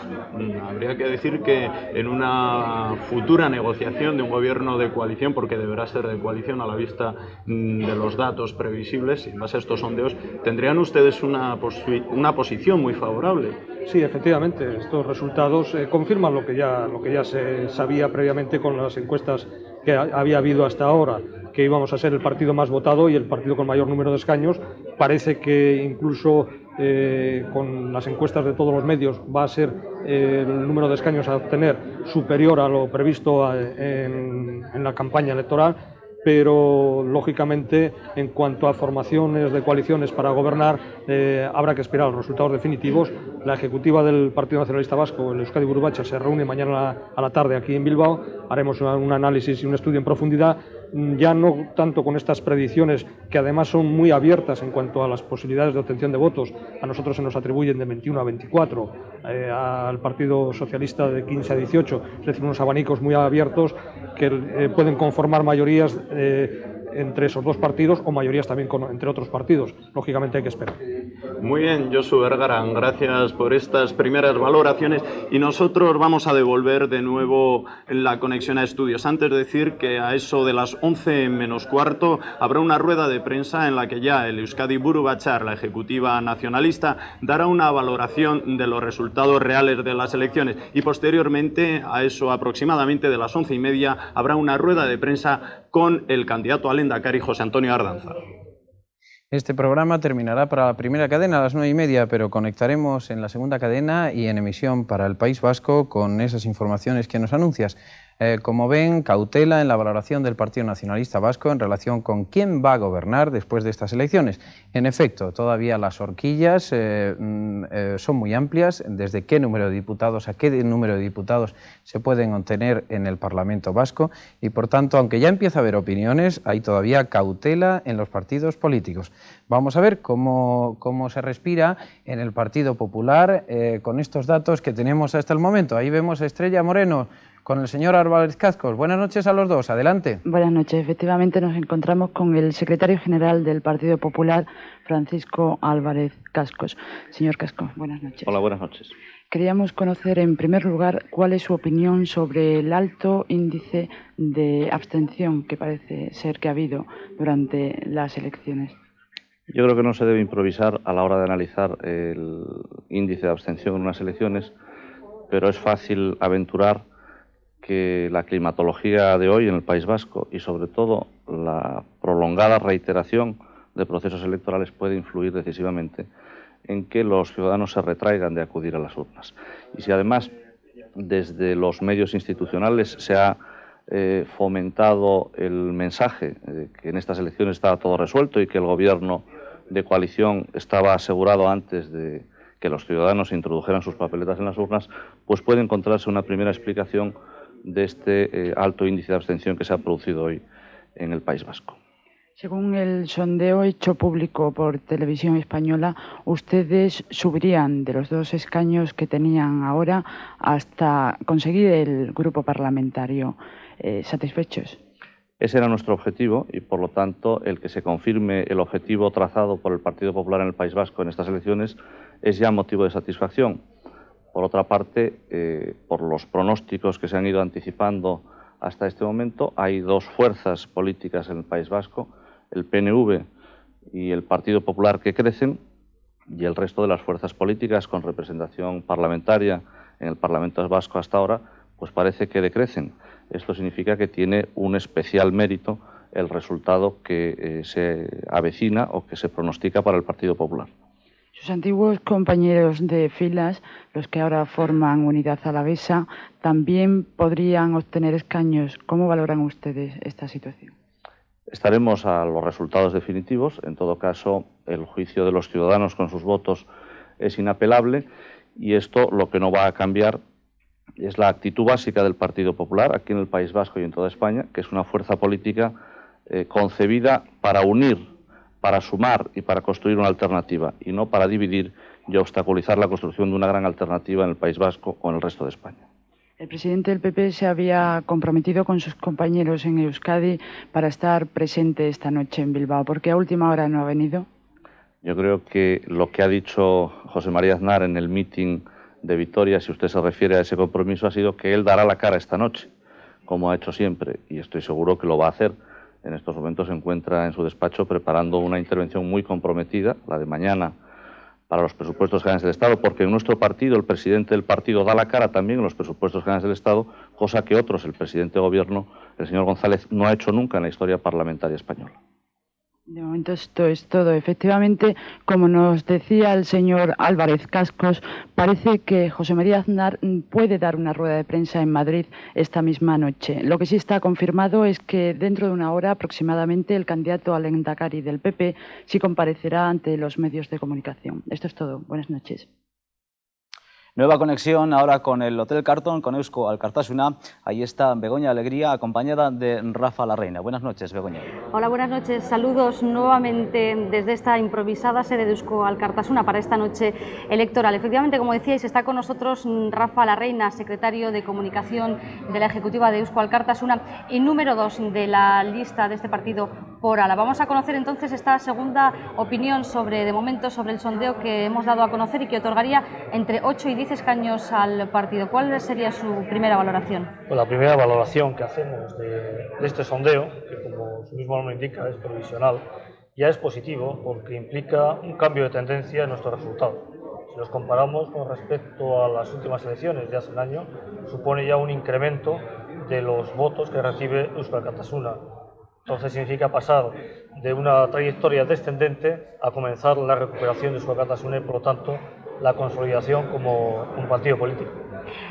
habría que decir que en una futura negociación de un gobierno de coalición, porque deberá ser de coalición a la vista de los datos previsibles, en base a estos sondeos, tendrían ustedes una posición muy favorable. Sí, efectivamente, estos resultados confirman lo que ya se sabía previamente con las encuestas que había habido hasta ahora, que íbamos a ser el partido más votado y el partido con mayor número de escaños. Parece que incluso con las encuestas de todos los medios va a ser el número de escaños a obtener superior a lo previsto en la campaña electoral, pero lógicamente en cuanto a formaciones de coaliciones para gobernar habrá que esperar los resultados definitivos. La ejecutiva del Partido Nacionalista Vasco, el Euskadi Buru Batzar, se reúne mañana a la tarde aquí en Bilbao. Haremos un análisis y un estudio en profundidad, ya no tanto con estas predicciones que además son muy abiertas en cuanto a las posibilidades de obtención de votos. A nosotros se nos atribuyen de 21 a 24, al Partido Socialista de 15 a 18, es decir, unos abanicos muy abiertos que pueden conformar mayorías entre esos dos partidos o mayorías también entre otros partidos. Lógicamente hay que esperar. Muy bien, Josu Bergaran, gracias por estas primeras valoraciones y nosotros vamos a devolver de nuevo la conexión a estudios. Antes de decir que a eso de las 11 menos cuarto habrá una rueda de prensa en la que ya el Euskadi Buru Batzar, la ejecutiva nacionalista, dará una valoración de los resultados reales de las elecciones y posteriormente a eso aproximadamente de las 11:30 habrá una rueda de prensa con el candidato al Lehendakari José Antonio Ardanza. Este programa terminará para la primera cadena a las 9:30, pero conectaremos en la segunda cadena y en emisión para el País Vasco con esas informaciones que nos anuncias. Como ven, cautela en la valoración del Partido Nacionalista Vasco en relación con quién va a gobernar después de estas elecciones. En efecto, todavía las horquillas son muy amplias, desde qué número de diputados a qué número de diputados se pueden obtener en el Parlamento Vasco y, por tanto, aunque ya empieza a haber opiniones, hay todavía cautela en los partidos políticos. Vamos a ver cómo se respira en el Partido Popular con estos datos que tenemos hasta el momento. Ahí vemos a Estrella Moreno con el señor Álvarez Cascos. Buenas noches a los dos, adelante. Buenas noches, efectivamente nos encontramos con el secretario general del Partido Popular, Francisco Álvarez Cascos. Señor Cascos, buenas noches. Hola, buenas noches. Queríamos conocer en primer lugar cuál es su opinión sobre el alto índice de abstención que parece ser que ha habido durante las elecciones. Yo creo que no se debe improvisar a la hora de analizar el índice de abstención en unas elecciones, pero es fácil aventurar que la climatología de hoy en el País Vasco y sobre todo la prolongada reiteración de procesos electorales puede influir decisivamente en que los ciudadanos se retraigan de acudir a las urnas. Y si además desde los medios institucionales se ha fomentado el mensaje de que en estas elecciones estaba todo resuelto y que el gobierno de coalición estaba asegurado antes de que los ciudadanos introdujeran sus papeletas en las urnas, pues puede encontrarse una primera explicación de este alto índice de abstención que se ha producido hoy en el País Vasco. Según el sondeo hecho público por Televisión Española, ustedes subirían de los 2 escaños que tenían ahora hasta conseguir el grupo parlamentario. ¿Satisfechos? Ese era nuestro objetivo y, por lo tanto, el que se confirme el objetivo trazado por el Partido Popular en el País Vasco en estas elecciones es ya motivo de satisfacción. Por otra parte, por los pronósticos que se han ido anticipando hasta este momento, hay 2 fuerzas políticas en el País Vasco, el PNV y el Partido Popular, que crecen, y el resto de las fuerzas políticas con representación parlamentaria en el Parlamento Vasco hasta ahora, pues parece que decrecen. Esto significa que tiene un especial mérito el resultado que se avecina o que se pronostica para el Partido Popular. Sus antiguos compañeros de filas, los que ahora forman Unidad Alavesa, también podrían obtener escaños. ¿Cómo valoran ustedes esta situación? Estaremos a los resultados definitivos. En todo caso, el juicio de los ciudadanos con sus votos es inapelable y esto lo que no va a cambiar es la actitud básica del Partido Popular aquí en el País Vasco y en toda España, que es una fuerza política concebida para unir, para sumar y para construir una alternativa, y no para dividir y obstaculizar la construcción de una gran alternativa en el País Vasco o en el resto de España. El presidente del PP se había comprometido con sus compañeros en Euskadi para estar presente esta noche en Bilbao. ¿Por qué a última hora no ha venido? Yo creo que lo que ha dicho José María Aznar en el meeting de Vitoria, si usted se refiere a ese compromiso, ha sido que él dará la cara esta noche, como ha hecho siempre, y estoy seguro que lo va a hacer. En estos momentos se encuentra en su despacho preparando una intervención muy comprometida, la de mañana, para los presupuestos generales del Estado, porque en nuestro partido, el presidente del partido da la cara también en los presupuestos generales del Estado, cosa que otros, el presidente de Gobierno, el señor González, no ha hecho nunca en la historia parlamentaria española. De momento esto es todo. Efectivamente, como nos decía el señor Álvarez Cascos, parece que José María Aznar puede dar una rueda de prensa en Madrid esta misma noche. Lo que sí está confirmado es que dentro de una hora aproximadamente el candidato al Lehendakari del PP sí comparecerá ante los medios de comunicación. Esto es todo. Buenas noches. Nueva conexión ahora con el Hotel Carton, con Eusko Alkartasuna. Ahí está Begoña Alegría, acompañada de Rafa Larreina. Buenas noches, Begoña. Hola, buenas noches. Saludos nuevamente desde esta improvisada sede de Eusko Alkartasuna para esta noche electoral. Efectivamente, como decíais, está con nosotros Rafa Larreina, secretario de Comunicación de la Ejecutiva de Eusko Alkartasuna y número 2 de la lista de este partido por Álava. Vamos a conocer entonces esta segunda opinión de momento sobre el sondeo que hemos dado a conocer y que otorgaría entre 8 y 10 escaños al partido. ¿Cuál sería su primera valoración? Pues la primera valoración que hacemos de este sondeo, que como su mismo nombre indica es provisional, ya es positivo porque implica un cambio de tendencia en nuestros resultados. Si los comparamos con respecto a las últimas elecciones de hace un año, supone ya un incremento de los votos que recibe Eusko Alkartasuna. Entonces significa pasar de una trayectoria descendente a comenzar la recuperación de Eusko Alkartasuna y, por lo tanto, la consolidación como un partido político.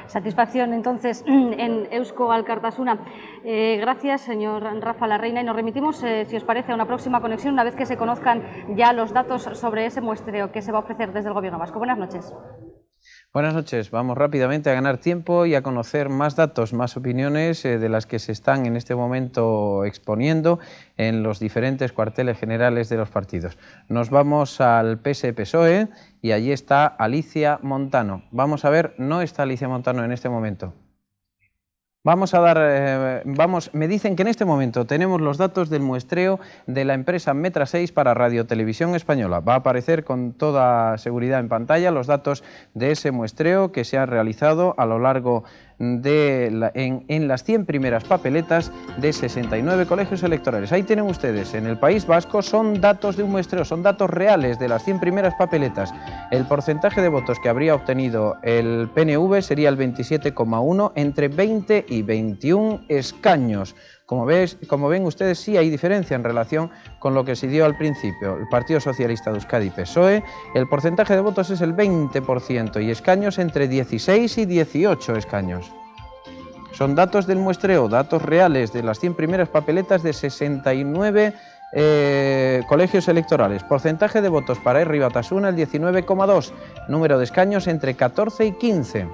Satisfacción entonces en Eusko Alkartasuna. Gracias, señor Rafa Larreina, y nos remitimos, si os parece, a una próxima conexión una vez que se conozcan ya los datos sobre ese muestreo que se va a ofrecer desde el Gobierno vasco. Buenas noches. Buenas noches. Vamos rápidamente a ganar tiempo y a conocer más datos, más opiniones de las que se están en este momento exponiendo en los diferentes cuarteles generales de los partidos. Nos vamos al PS-PSOE y allí está Alicia Montano. Vamos a ver, no está Alicia Montano en este momento. Vamos a dar, me dicen que en este momento tenemos los datos del muestreo de la empresa Metra 6 para Radio Televisión Española. Va a aparecer con toda seguridad en pantalla los datos de ese muestreo que se ha realizado a lo largo de en las 100 primeras papeletas de 69 colegios electorales. Ahí tienen ustedes, en el País Vasco, son datos de un muestreo, son datos reales de las 100 primeras papeletas. El porcentaje de votos que habría obtenido el PNV sería el 27,1 entre 20 y 21 escaños. Como ven ustedes, sí hay diferencia en relación con lo que se dio al principio. El Partido Socialista de Euskadi, PSOE, el porcentaje de votos es el 20% y escaños entre 16 y 18 escaños. Son datos del muestreo, datos reales de las 100 primeras papeletas de 69 colegios electorales. Porcentaje de votos para Herri Batasuna el 19,2, número de escaños entre 14 y 15.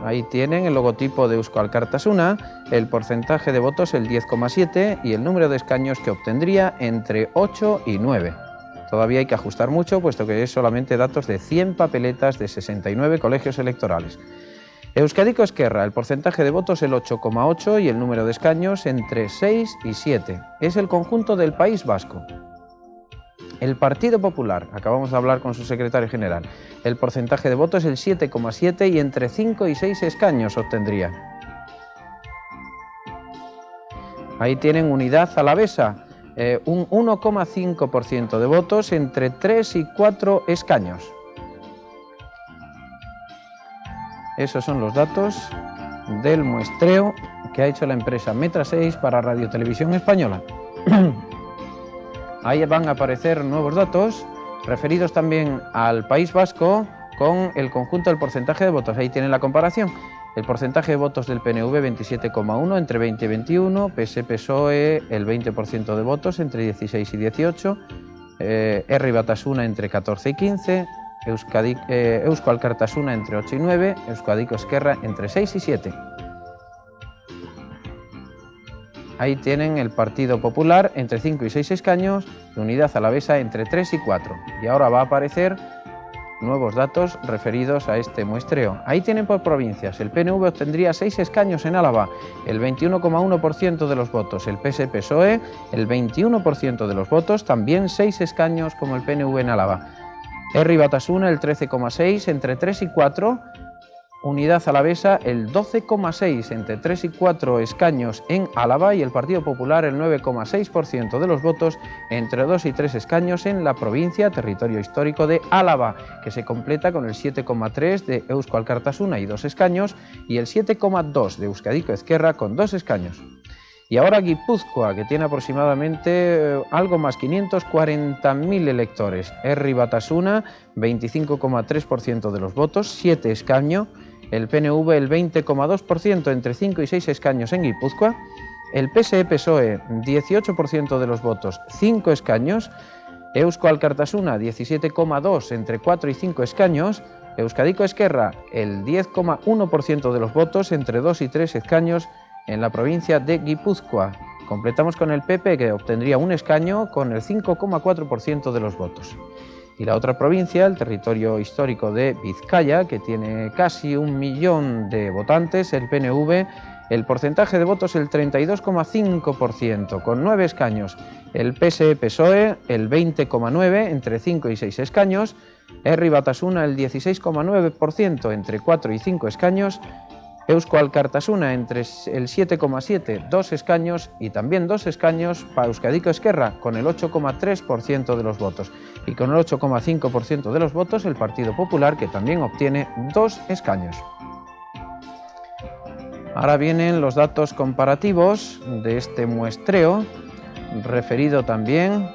Ahí tienen el logotipo de Eusko Alkartasuna, el porcentaje de votos el 10,7 y el número de escaños que obtendría entre 8 y 9. Todavía hay que ajustar mucho, puesto que es solamente datos de 100 papeletas de 69 colegios electorales. Euskadiko Ezkerra, el porcentaje de votos el 8,8 y el número de escaños entre 6 y 7. Es el conjunto del País Vasco. El Partido Popular, acabamos de hablar con su secretario general, el porcentaje de votos es el 7,7 y entre 5 y 6 escaños obtendría. Ahí tienen Unidad Alavesa, un 1,5% de votos entre 3 y 4 escaños. Esos son los datos del muestreo que ha hecho la empresa Metra 6 para Radio Televisión Española. Ahí van a aparecer nuevos datos referidos también al País Vasco con el conjunto del porcentaje de votos. Ahí tienen la comparación. El porcentaje de votos del PNV 27,1 entre 20 y 21, PS-PSOE el 20% de votos entre 16 y 18, Herri Batasuna entre 14 y 15, Eusko Alkartasuna entre 8 y 9, Euskadiko Ezkerra entre 6 y 7. Ahí tienen el Partido Popular entre 5 y 6 escaños, y Unidad Alavesa entre 3 y 4. Y ahora va a aparecer nuevos datos referidos a este muestreo. Ahí tienen por provincias. El PNV obtendría 6 escaños en Álava, el 21,1% de los votos. El PS-PSOE, el 21% de los votos, también 6 escaños como el PNV en Álava. Herri Batasuna, el 13,6 entre 3 y 4. Unidad Alavesa, el 12,6 entre 3 y 4 escaños en Álava y el Partido Popular el 9,6% de los votos entre 2 y 3 escaños en la provincia, territorio histórico de Álava, que se completa con el 7,3 de Eusko Alkartasuna y 2 escaños y el 7,2 de Euskadiko Ezkerra con 2 escaños. Y ahora Guipúzcoa, que tiene aproximadamente algo más, 540.000 electores. Herri Batasuna, 25,3% de los votos, 7 escaños. El PNV el 20,2% entre 5 y 6 escaños en Guipúzcoa, el PSE-PSOE 18% de los votos, 5 escaños, Eusko Alkartasuna 17,2 entre 4 y 5 escaños, Euskadiko Esquerra el 10,1% de los votos entre 2 y 3 escaños en la provincia de Guipúzcoa. Completamos con el PP, que obtendría un escaño con el 5,4% de los votos. Y la otra provincia, el territorio histórico de Vizcaya, que tiene casi 1 millón de votantes, el PNV, el porcentaje de votos el 32,5%, con 9 escaños. El PSE-PSOE el 20,9% entre 5 y 6 escaños. Herri Batasuna el 16,9% entre 4 y 5 escaños. Eusko Alkartasuna entre el 7,7%, 2 escaños, y también 2 escaños para Euskadiko Esquerra con el 8,3% de los votos. Y con el 8,5% de los votos el Partido Popular, que también obtiene 2 escaños. Ahora vienen los datos comparativos de este muestreo, referido también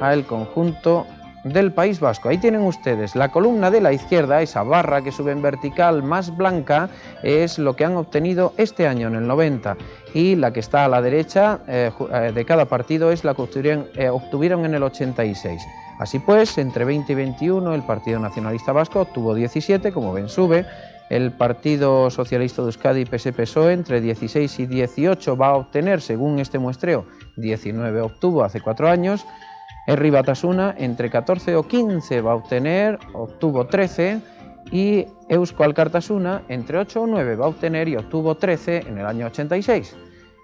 al conjunto del País Vasco. Ahí tienen ustedes la columna de la izquierda, esa barra que sube en vertical más blanca, es lo que han obtenido este año en el 90, y la que está a la derecha de cada partido es la que obtuvieron en el 86. Así pues, entre 20 y 21 el Partido Nacionalista Vasco obtuvo 17, como ven sube. El Partido Socialista de Euskadi, PSE-PSOE, entre 16 y 18 va a obtener, según este muestreo, 19 obtuvo hace 4 años. Herri Batasuna, entre 14 o 15 va a obtener, obtuvo 13, y Eusko Alkartasuna, entre 8 o 9 va a obtener y obtuvo 13 en el año 86.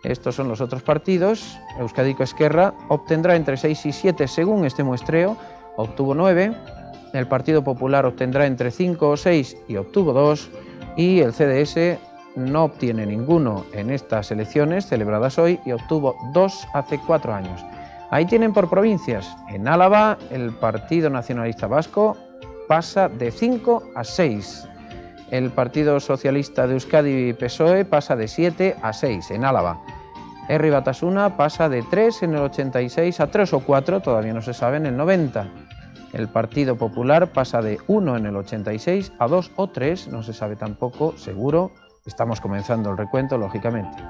Estos son los otros partidos. Euskadiko Esquerra obtendrá entre 6 y 7 según este muestreo, obtuvo 9. El Partido Popular obtendrá entre 5 o 6 y obtuvo 2, y el CDS no obtiene ninguno en estas elecciones celebradas hoy y obtuvo 2 hace 4 años. Ahí tienen por provincias. En Álava el Partido Nacionalista Vasco pasa de 5 a 6. El Partido Socialista de Euskadi, PSOE, pasa de 7 a 6 en Álava. Herri Batasuna pasa de 3 en el 86 a 3 o 4, todavía no se sabe, en el 90. El Partido Popular pasa de 1 en el 86 a 2 o 3, no se sabe tampoco, seguro. Estamos comenzando el recuento, lógicamente.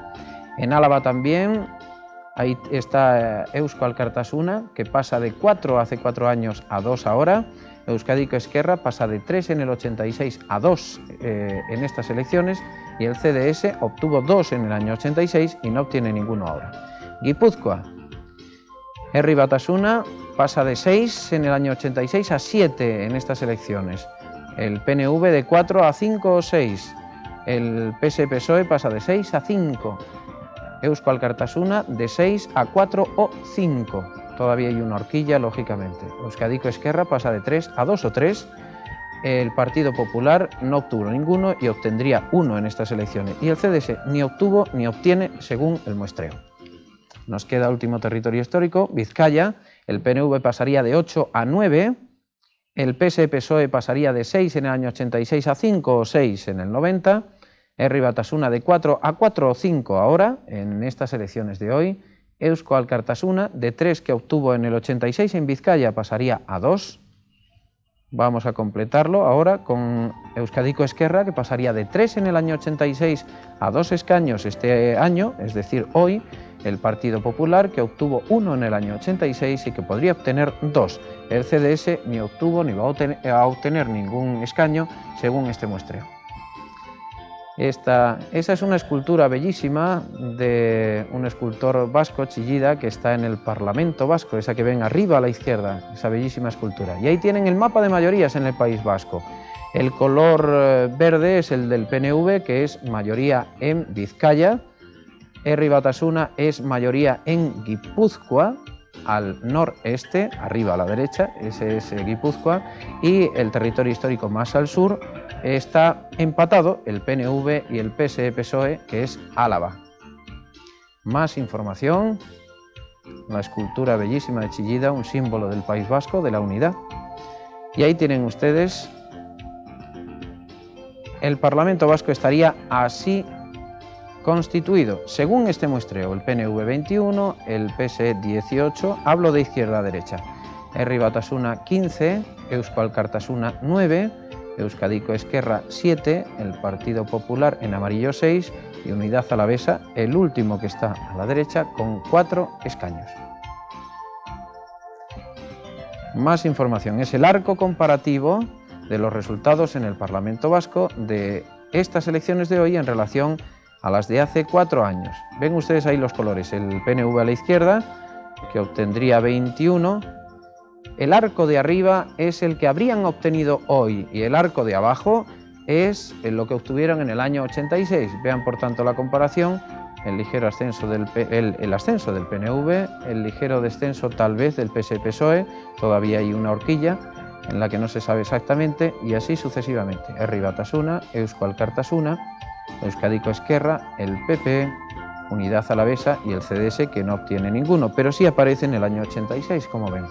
En Álava también, ahí está Eusko Alkartasuna, que pasa de 4 hace 4 años a 2 ahora. Euskadiko Esquerra pasa de 3 en el 86 a 2 en estas elecciones, y el CDS obtuvo 2 en el año 86 y no obtiene ninguno ahora. Guipúzcoa, Herri Batasuna pasa de 6 en el año 86 a 7 en estas elecciones. El PNV de 4 a 5 o 6. El PSE-PSOE pasa de 6 a 5. Eusko Alkartasuna de 6 a 4 o 5. Todavía hay una horquilla, lógicamente. Euskadiko Esquerra pasa de 3 a 2 o 3. El Partido Popular no obtuvo ninguno y obtendría 1 en estas elecciones. Y el CDS ni obtuvo ni obtiene según el muestreo. Nos queda último territorio histórico, Vizcaya. El PNV pasaría de 8 a 9. El PSE-PSOE pasaría de 6 en el año 86 a 5 o 6 en el 90. Herri Batasuna de 4 a 4 o 5 ahora, en estas elecciones de hoy. Eusko Alkartasuna, de 3 que obtuvo en el 86 en Vizcaya, pasaría a 2. Vamos a completarlo ahora con Euskadiko Esquerra, que pasaría de 3 en el año 86 a 2 escaños este año, es decir, hoy. El Partido Popular, que obtuvo 1 en el año 86 y que podría obtener 2. El CDS ni obtuvo ni va a obtener ningún escaño, según este muestreo. Esa es una escultura bellísima de un escultor vasco, Chillida, que está en el Parlamento Vasco, esa que ven arriba a la izquierda, esa bellísima escultura. Y ahí tienen el mapa de mayorías en el País Vasco. El color verde es el del PNV, que es mayoría en Vizcaya. Herri Batasuna es mayoría en Guipúzcoa, al noreste, arriba a la derecha, ese es Guipúzcoa, y el territorio histórico más al sur está empatado, el PNV y el PSE-PSOE, que es Álava. Más información, la escultura bellísima de Chillida, un símbolo del País Vasco, de la unidad. Y ahí tienen ustedes, el Parlamento Vasco estaría así constituido, según este muestreo, el PNV 21, el PSE 18, hablo de izquierda a derecha, Herri Batasuna 15, Eusko Alkartasuna 9, Euskadiko Esquerra 7, el Partido Popular en amarillo 6 y Unidad Alavesa, el último que está a la derecha, con 4 escaños. más información. Es el arco comparativo de los resultados en el Parlamento Vasco de estas elecciones de hoy en relación a las de hace 4 años. Ven ustedes ahí los colores, el PNV a la izquierda, que obtendría 21, el arco de arriba es el que habrían obtenido hoy y el arco de abajo es lo que obtuvieron en el año 86. Vean por tanto la comparación, el ligero ascenso el ascenso del PNV, el ligero descenso tal vez del PSE-PSOE, todavía hay una horquilla en la que no se sabe exactamente, y así sucesivamente. Herri Batasuna, Eusko Alkartasuna, Euskadiko Ezkerra, el PP, Unidad Alavesa y el CDS, que no obtiene ninguno, pero sí aparece en el año 86, como ven.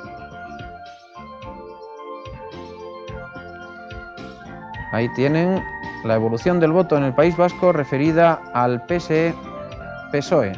Ahí tienen la evolución del voto en el País Vasco referida al PSE-PSOE,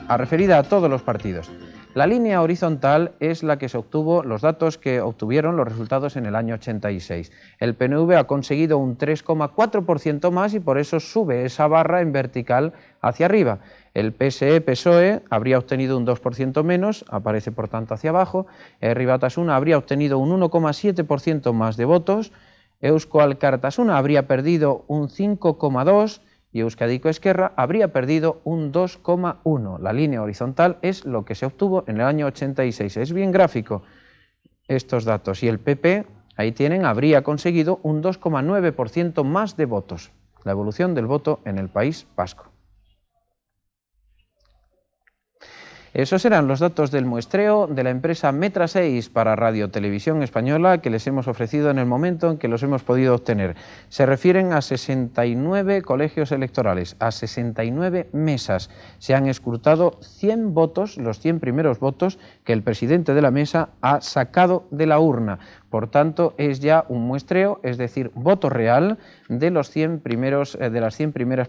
referida a todos los partidos. La línea horizontal es la que se obtuvo, los datos que obtuvieron los resultados en el año 86. El PNV ha conseguido un 3,4% más y por eso sube esa barra en vertical hacia arriba. El PSE-PSOE habría obtenido un 2% menos, aparece por tanto hacia abajo. Herri Batasuna habría obtenido un 1,7% más de votos. Eusko Alkartasuna habría perdido un 5,2% y Euskadiko Ezkerra habría perdido un 2,1%. La línea horizontal es lo que se obtuvo en el año 86. Es bien gráfico estos datos. Y el PP, ahí tienen, habría conseguido un 2,9% más de votos. La evolución del voto en el País Vasco. Esos eran los datos del muestreo de la empresa Metra 6 para Radio Televisión Española que les hemos ofrecido en el momento en que los hemos podido obtener. Se refieren a 69 colegios electorales, a 69 mesas. Se han escrutado 100 votos, los 100 primeros votos que el presidente de la mesa ha sacado de la urna. Por tanto, es ya un muestreo, es decir, voto real de las 100 primeras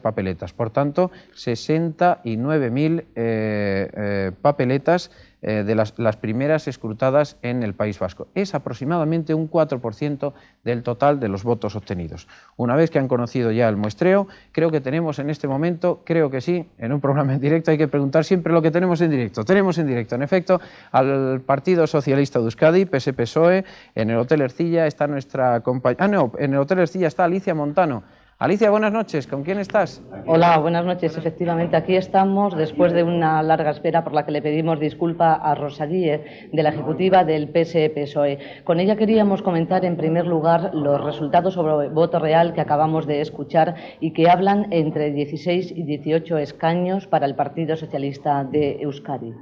papeletas. Por tanto, 69.000 papeletas de las primeras escrutadas en el País Vasco. Es aproximadamente un 4% del total de los votos obtenidos. Una vez que han conocido ya el muestreo, creo que tenemos en este momento, creo que sí, en un programa en directo hay que preguntar siempre lo que tenemos en directo. Tenemos en directo, en efecto, al Partido Socialista de Euskadi, PSE-PSOE. En el Hotel Ercilla está nuestra compañera... en el Hotel Ercilla está Alicia Montano. Alicia, buenas noches. ¿Con quién estás? Hola, buenas noches. Efectivamente, aquí estamos después de una larga espera por la que le pedimos disculpa a Rosa Díez, de la Ejecutiva del PSE-PSOE. Con ella queríamos comentar, en primer lugar, los resultados sobre voto real que acabamos de escuchar y que hablan entre 16 y 18 escaños para el Partido Socialista de Euskadi.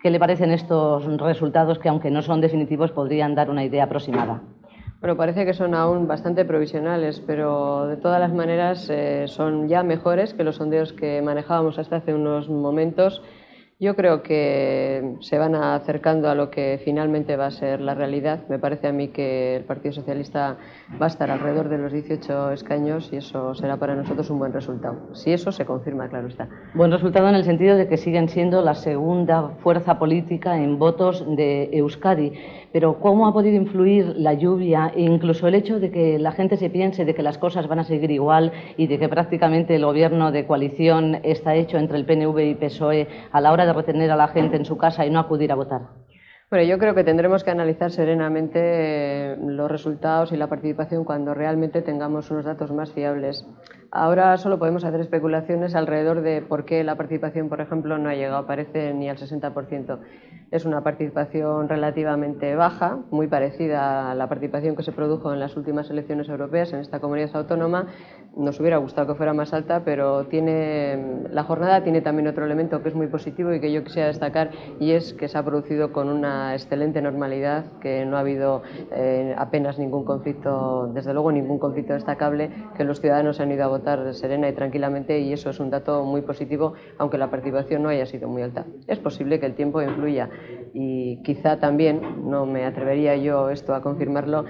¿Qué le parecen estos resultados que, aunque no son definitivos, podrían dar una idea aproximada? Bueno, parece que son aún bastante provisionales, pero de todas las maneras son ya mejores que los sondeos que manejábamos hasta hace unos momentos. Yo creo que se van acercando a lo que finalmente va a ser la realidad. Me parece a mí que el Partido Socialista va a estar alrededor de los 18 escaños y eso será para nosotros un buen resultado. Si eso se confirma, claro está. Buen resultado en el sentido de que siguen siendo la segunda fuerza política en votos de Euskadi. Pero ¿cómo ha podido influir la lluvia e incluso el hecho de que la gente se piense de que las cosas van a seguir igual y de que prácticamente el gobierno de coalición está hecho entre el PNV y PSOE a la hora de retener a la gente en su casa y no acudir a votar? Bueno, yo creo que tendremos que analizar serenamente los resultados y la participación cuando realmente tengamos unos datos más fiables. Ahora solo podemos hacer especulaciones alrededor de por qué la participación, por ejemplo, no ha llegado, parece, ni al 60%. Es una participación relativamente baja, muy parecida a la participación que se produjo en las últimas elecciones europeas en esta comunidad autónoma. Nos hubiera gustado que fuera más alta, pero la jornada tiene también otro elemento que es muy positivo y que yo quisiera destacar, y es que se ha producido con una excelente normalidad, que no ha habido apenas ningún conflicto, desde luego ningún conflicto destacable, que los ciudadanos han ido a votar serena y tranquilamente, y eso es un dato muy positivo, aunque la participación no haya sido muy alta. Es posible que el tiempo influya y quizá también, no me atrevería yo esto a confirmarlo,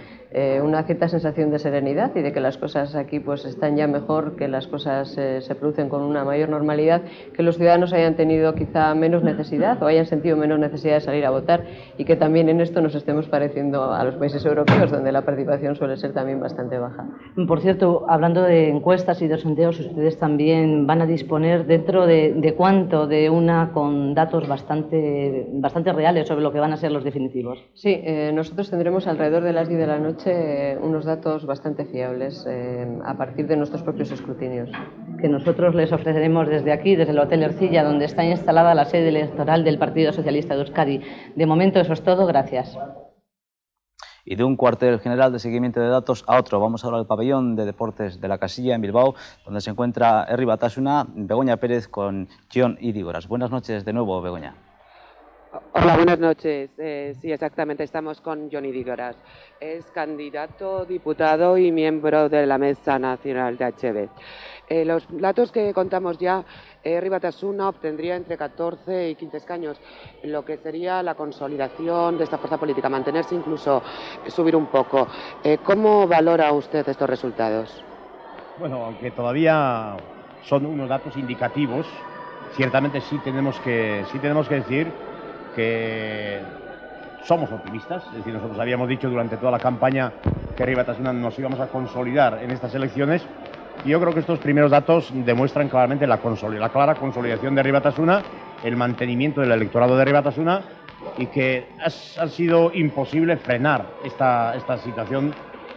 una cierta sensación de serenidad y de que las cosas aquí pues están ya mejor, que las cosas se producen con una mayor normalidad, que los ciudadanos hayan tenido quizá menos necesidad o hayan sentido menos necesidad de salir a votar, y que también en esto nos estemos pareciendo a los países europeos, donde la participación suele ser también bastante baja. Por cierto, hablando de encuestas y de sondeos, ustedes también van a disponer dentro de cuánto de una con datos bastante reales reales sobre lo que van a ser los definitivos. Sí, nosotros tendremos alrededor de las 10 de la noche unos datos bastante fiables a partir de nuestros propios escrutinios. Que nosotros les ofreceremos desde aquí, desde el Hotel Ercilla, donde está instalada la sede electoral del Partido Socialista de Euskadi. De momento eso es todo, gracias. Y de un cuartel general de seguimiento de datos a otro, vamos ahora al pabellón de deportes de la Casilla en Bilbao, donde se encuentra Herri Batasuna, Begoña Pérez con Jon Idígoras. Buenas noches de nuevo, Begoña. Hola, buenas noches. Sí, exactamente, estamos con Jon Idígoras. Es candidato, diputado y miembro de la Mesa Nacional de HB. Los datos que contamos ya, Herri Batasuna obtendría entre 14 y 15 escaños, lo que sería la consolidación de esta fuerza política, mantenerse, incluso subir un poco. ¿Cómo valora usted estos resultados? Bueno, aunque todavía son unos datos indicativos, ciertamente sí tenemos que decir que somos optimistas. Es decir, nosotros habíamos dicho durante toda la campaña que Herri Batasuna nos íbamos a consolidar en estas elecciones. Y yo creo que estos primeros datos demuestran claramente la clara consolidación de Herri Batasuna, el mantenimiento del electorado de Herri Batasuna, y que ha sido imposible frenar esta situación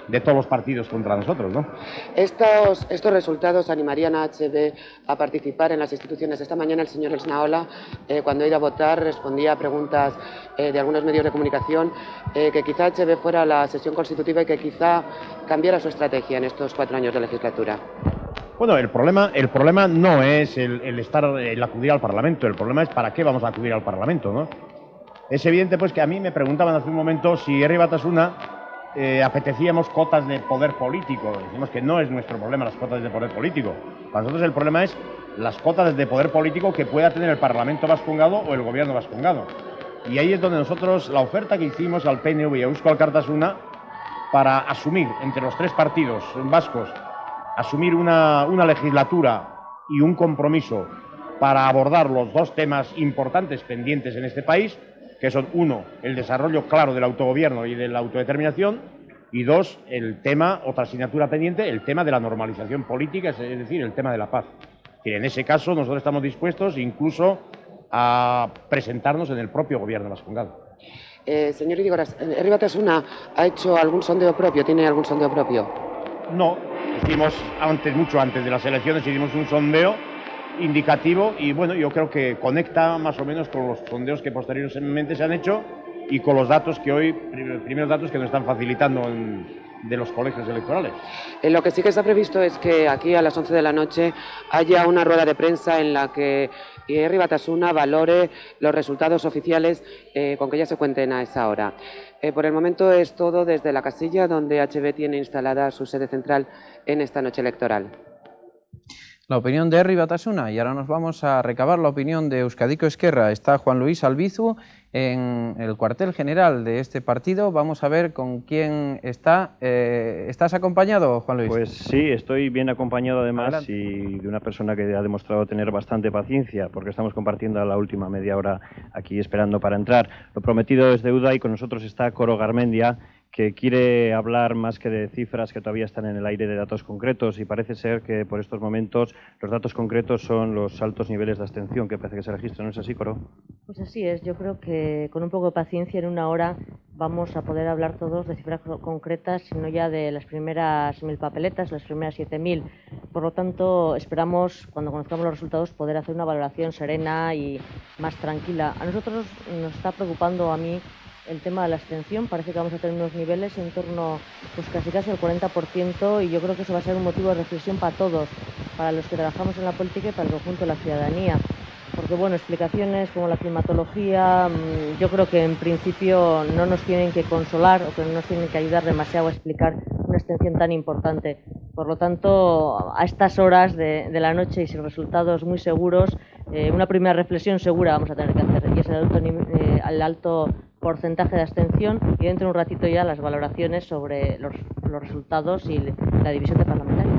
de todos los partidos contra nosotros, ¿no? Estos resultados animarían a HB a participar en las instituciones. Esta mañana el señor Esnaola, cuando iba a votar, respondía a preguntas de algunos medios de comunicación que quizá HB fuera la sesión constitutiva y que quizá cambiara su estrategia en estos 4 años de legislatura. Bueno, el problema no es el acudir al Parlamento, el problema es para qué vamos a acudir al Parlamento, ¿no? Es evidente pues que a mí me preguntaban hace un momento si Herri Batasuna apetecíamos cotas de poder político. Decimos que no es nuestro problema las cotas de poder político. Para nosotros el problema es las cotas de poder político que pueda tener el Parlamento vascongado o el Gobierno vascongado. Y ahí es donde nosotros, la oferta que hicimos al PNV y a Eusko Alkartasuna para asumir entre los 3 partidos vascos, asumir una legislatura y un compromiso para abordar los 2 temas importantes pendientes en este país, que son, 1, el desarrollo claro del autogobierno y de la autodeterminación, y 2, el tema, otra asignatura pendiente, el tema de la normalización política, es decir, el tema de la paz. Y en ese caso nosotros estamos dispuestos incluso a presentarnos en el propio gobierno vascongado. Señor Idígoras, ¿Herri Batasuna ha hecho algún sondeo propio? ¿Tiene algún sondeo propio? No, hicimos mucho antes de las elecciones, hicimos un sondeo indicativo y bueno, yo creo que conecta más o menos con los sondeos que posteriormente se han hecho y con los datos que hoy, primeros datos que nos están facilitando de los colegios electorales. Lo que sí que está previsto es que aquí a las 11 de la noche haya una rueda de prensa en la que Herri Batasuna valore los resultados oficiales con que ya se cuenten a esa hora. Por el momento es todo desde la Casilla, donde HB tiene instalada su sede central en esta noche electoral. La opinión de Herri Batasuna, y ahora nos vamos a recabar la opinión de Euskadiko Ezkerra. Está Juan Luis Albizu en el cuartel general de este partido. Vamos a ver con quién está. ¿Estás acompañado, Juan Luis? Pues sí, estoy bien acompañado además. Adelante. Y de una persona que ha demostrado tener bastante paciencia, porque estamos compartiendo a la última media hora aquí esperando para entrar. Lo prometido es deuda y con nosotros está Coro Garmendia, que quiere hablar más que de cifras que todavía están en el aire, de datos concretos, y parece ser que por estos momentos los datos concretos son los altos niveles de abstención que parece que se registran. ¿No es así, Coro? Pues así es. Yo creo que con un poco de paciencia en una hora vamos a poder hablar todos de cifras concretas, sino ya de las primeras 1.000 papeletas, las primeras 7.000. Por lo tanto, esperamos, cuando conozcamos los resultados, poder hacer una valoración serena y más tranquila. A nosotros nos está preocupando, a mí, el tema de la abstención. Parece que vamos a tener unos niveles en torno, pues casi al 40%, y yo creo que eso va a ser un motivo de reflexión para todos, para los que trabajamos en la política y para el conjunto de la ciudadanía. Porque, bueno, explicaciones como la climatología, yo creo que en principio no nos tienen que consolar o que no nos tienen que ayudar demasiado a explicar una abstención tan importante. Por lo tanto, a estas horas de la noche y sin resultados muy seguros, una primera reflexión segura vamos a tener que hacer, y es el alto porcentaje de abstención, y dentro de un ratito ya las valoraciones sobre los resultados y la división de parlamentarios.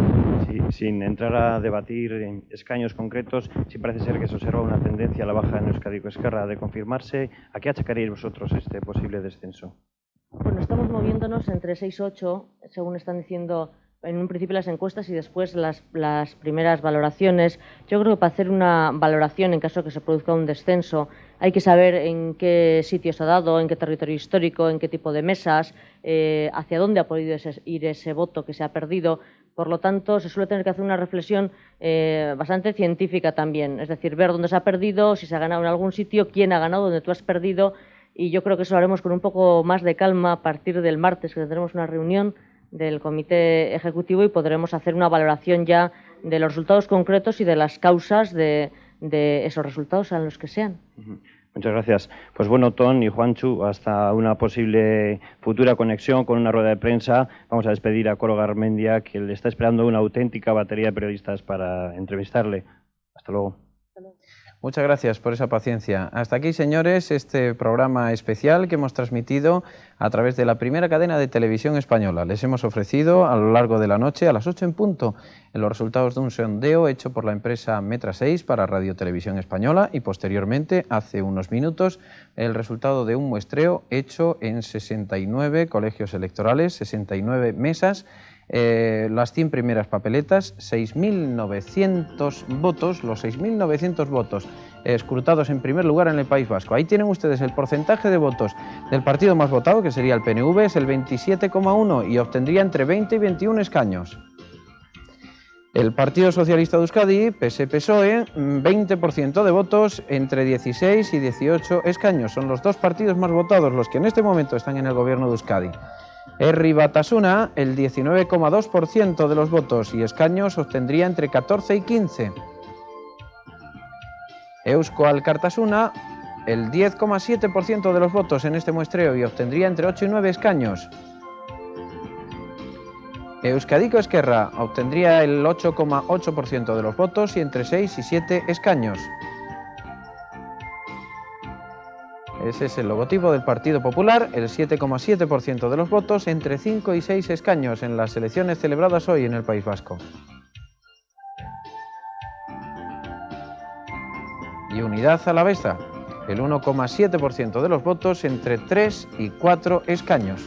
Sí, sin entrar a debatir en escaños concretos, sí parece ser que se observa una tendencia a la baja en Euskadiko Ezkerra. De confirmarse, ¿a qué achacaríais vosotros este posible descenso? Bueno, estamos moviéndonos entre 6 y 8, según están diciendo en un principio las encuestas y después las primeras valoraciones. Yo creo que para hacer una valoración en caso de que se produzca un descenso hay que saber en qué sitio se ha dado, en qué territorio histórico, en qué tipo de mesas, hacia dónde ha podido ir ese voto que se ha perdido. Por lo tanto, se suele tener que hacer una reflexión bastante científica también, es decir, ver dónde se ha perdido, si se ha ganado en algún sitio, quién ha ganado, dónde tú has perdido, y yo creo que eso lo haremos con un poco más de calma a partir del martes, que tendremos una reunión del Comité Ejecutivo y podremos hacer una valoración ya de los resultados concretos y de las causas de esos resultados, sean los que sean. Muchas gracias. Pues bueno, Ton y Juanchu, hasta una posible futura conexión con una rueda de prensa. Vamos a despedir a Coro Garmendia, que le está esperando una auténtica batería de periodistas para entrevistarle. Hasta luego. Muchas gracias por esa paciencia. Hasta aquí, señores, este programa especial que hemos transmitido a través de la primera cadena de televisión española. Les hemos ofrecido a lo largo de la noche, a las 8 en punto, los resultados de un sondeo hecho por la empresa Metra 6 para Radio Televisión Española y posteriormente, hace unos minutos, el resultado de un muestreo hecho en 69 colegios electorales, 69 mesas. Las 100 primeras papeletas, 6.900 votos, los 6.900 votos escrutados en primer lugar en el País Vasco. Ahí tienen ustedes el porcentaje de votos del partido más votado, que sería el PNV, es el 27,1 y obtendría entre 20 y 21 escaños. El Partido Socialista de Euskadi, PS-PSOE, 20% de votos, entre 16 y 18 escaños. Son los dos partidos más votados, los que en este momento están en el gobierno de Euskadi. Herri Batasuna, el 19,2% de los votos y escaños, obtendría entre 14 y 15. Eusko Alkartasuna, el 10,7% de los votos en este muestreo y obtendría entre 8 y 9 escaños. Euskadiko Ezkerra obtendría el 8,8% de los votos y entre 6 y 7 escaños. Ese es el logotipo del Partido Popular, el 7,7% de los votos, entre 5 y 6 escaños en las elecciones celebradas hoy en el País Vasco. Y Unidad Alavesa, el 1,7% de los votos, entre 3 y 4 escaños.